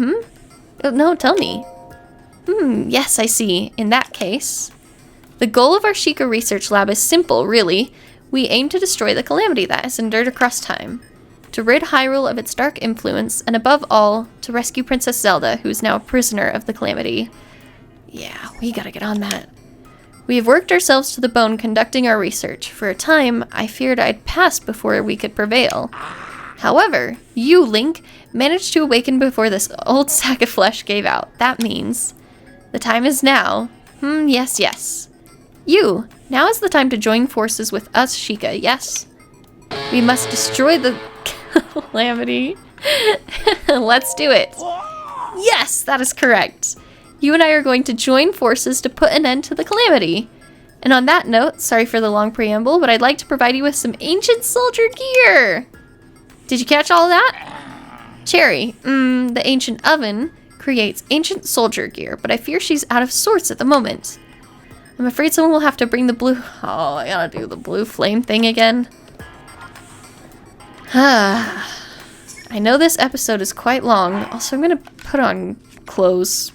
Oh, no, tell me. Yes, I see. In that case, the goal of our Sheikah research lab is simple, really. We aim to destroy the calamity that has endured across time, to rid Hyrule of its dark influence, and above all, to rescue Princess Zelda, who is now a prisoner of the calamity. Yeah, we gotta get on that. We have worked ourselves to the bone conducting our research. For a time, I feared I'd passed before we could prevail. However, you, Link, managed to awaken before this old sack of flesh gave out. That means the time is now. Yes, yes. You, now is the time to join forces with us, Sheikah, yes? We must destroy the calamity. Let's do it. Yes, that is correct. You and I are going to join forces to put an end to the calamity. And on that note, sorry for the long preamble, but I'd like to provide you with some ancient soldier gear. Did you catch all of that? Cherry, the ancient oven creates ancient soldier gear, but I fear she's out of sorts at the moment. I'm afraid someone will have to bring the blue... Oh, I gotta do the blue flame thing again. I know this episode is quite long. Also, I'm gonna put on clothes.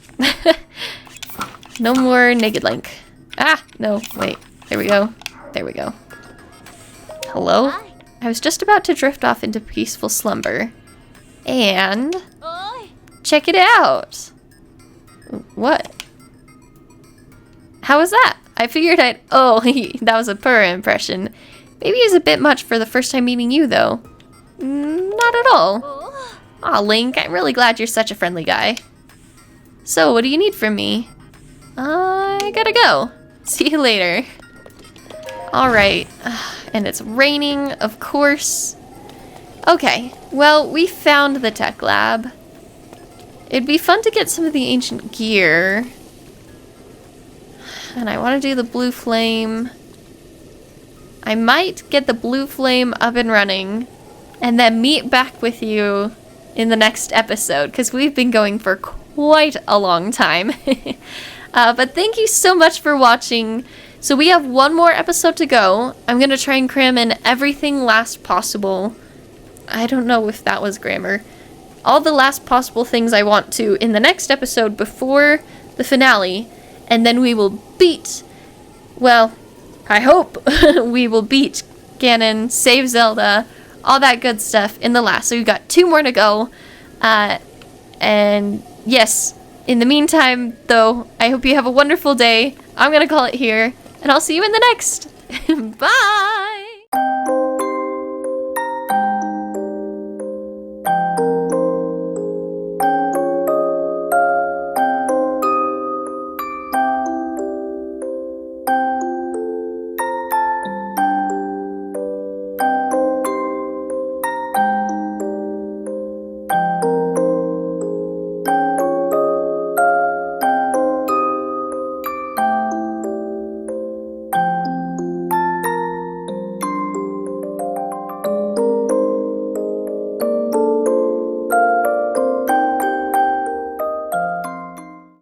No more naked Link. No, wait. There we go. There we go. Hello? I was just about to drift off into peaceful slumber. And... check it out! What? How was that? I figured I'd... Oh, that was a purr impression. Maybe it's a bit much for the first time meeting you, though. Not at all. Aw, Link, I'm really glad you're such a friendly guy. So, what do you need from me? I gotta go. See you later. Alright. And it's raining, of course. Okay, well, we found the tech lab. It'd be fun to get some of the ancient gear. And I want to do the blue flame. I might get the blue flame up and running and then meet back with you in the next episode, because we've been going for quite a long time. But thank you so much for watching. So we have one more episode to go. I'm going to try and cram in everything last possible. I don't know if that was grammar. All the last possible things I want to in the next episode before the finale. And then we will beat, well, I hope we will beat Ganon, save Zelda, all that good stuff in the last. So we've got 2 more to go. And yes, in the meantime, though, I hope you have a wonderful day. I'm going to call it here, and I'll see you in the next. Bye!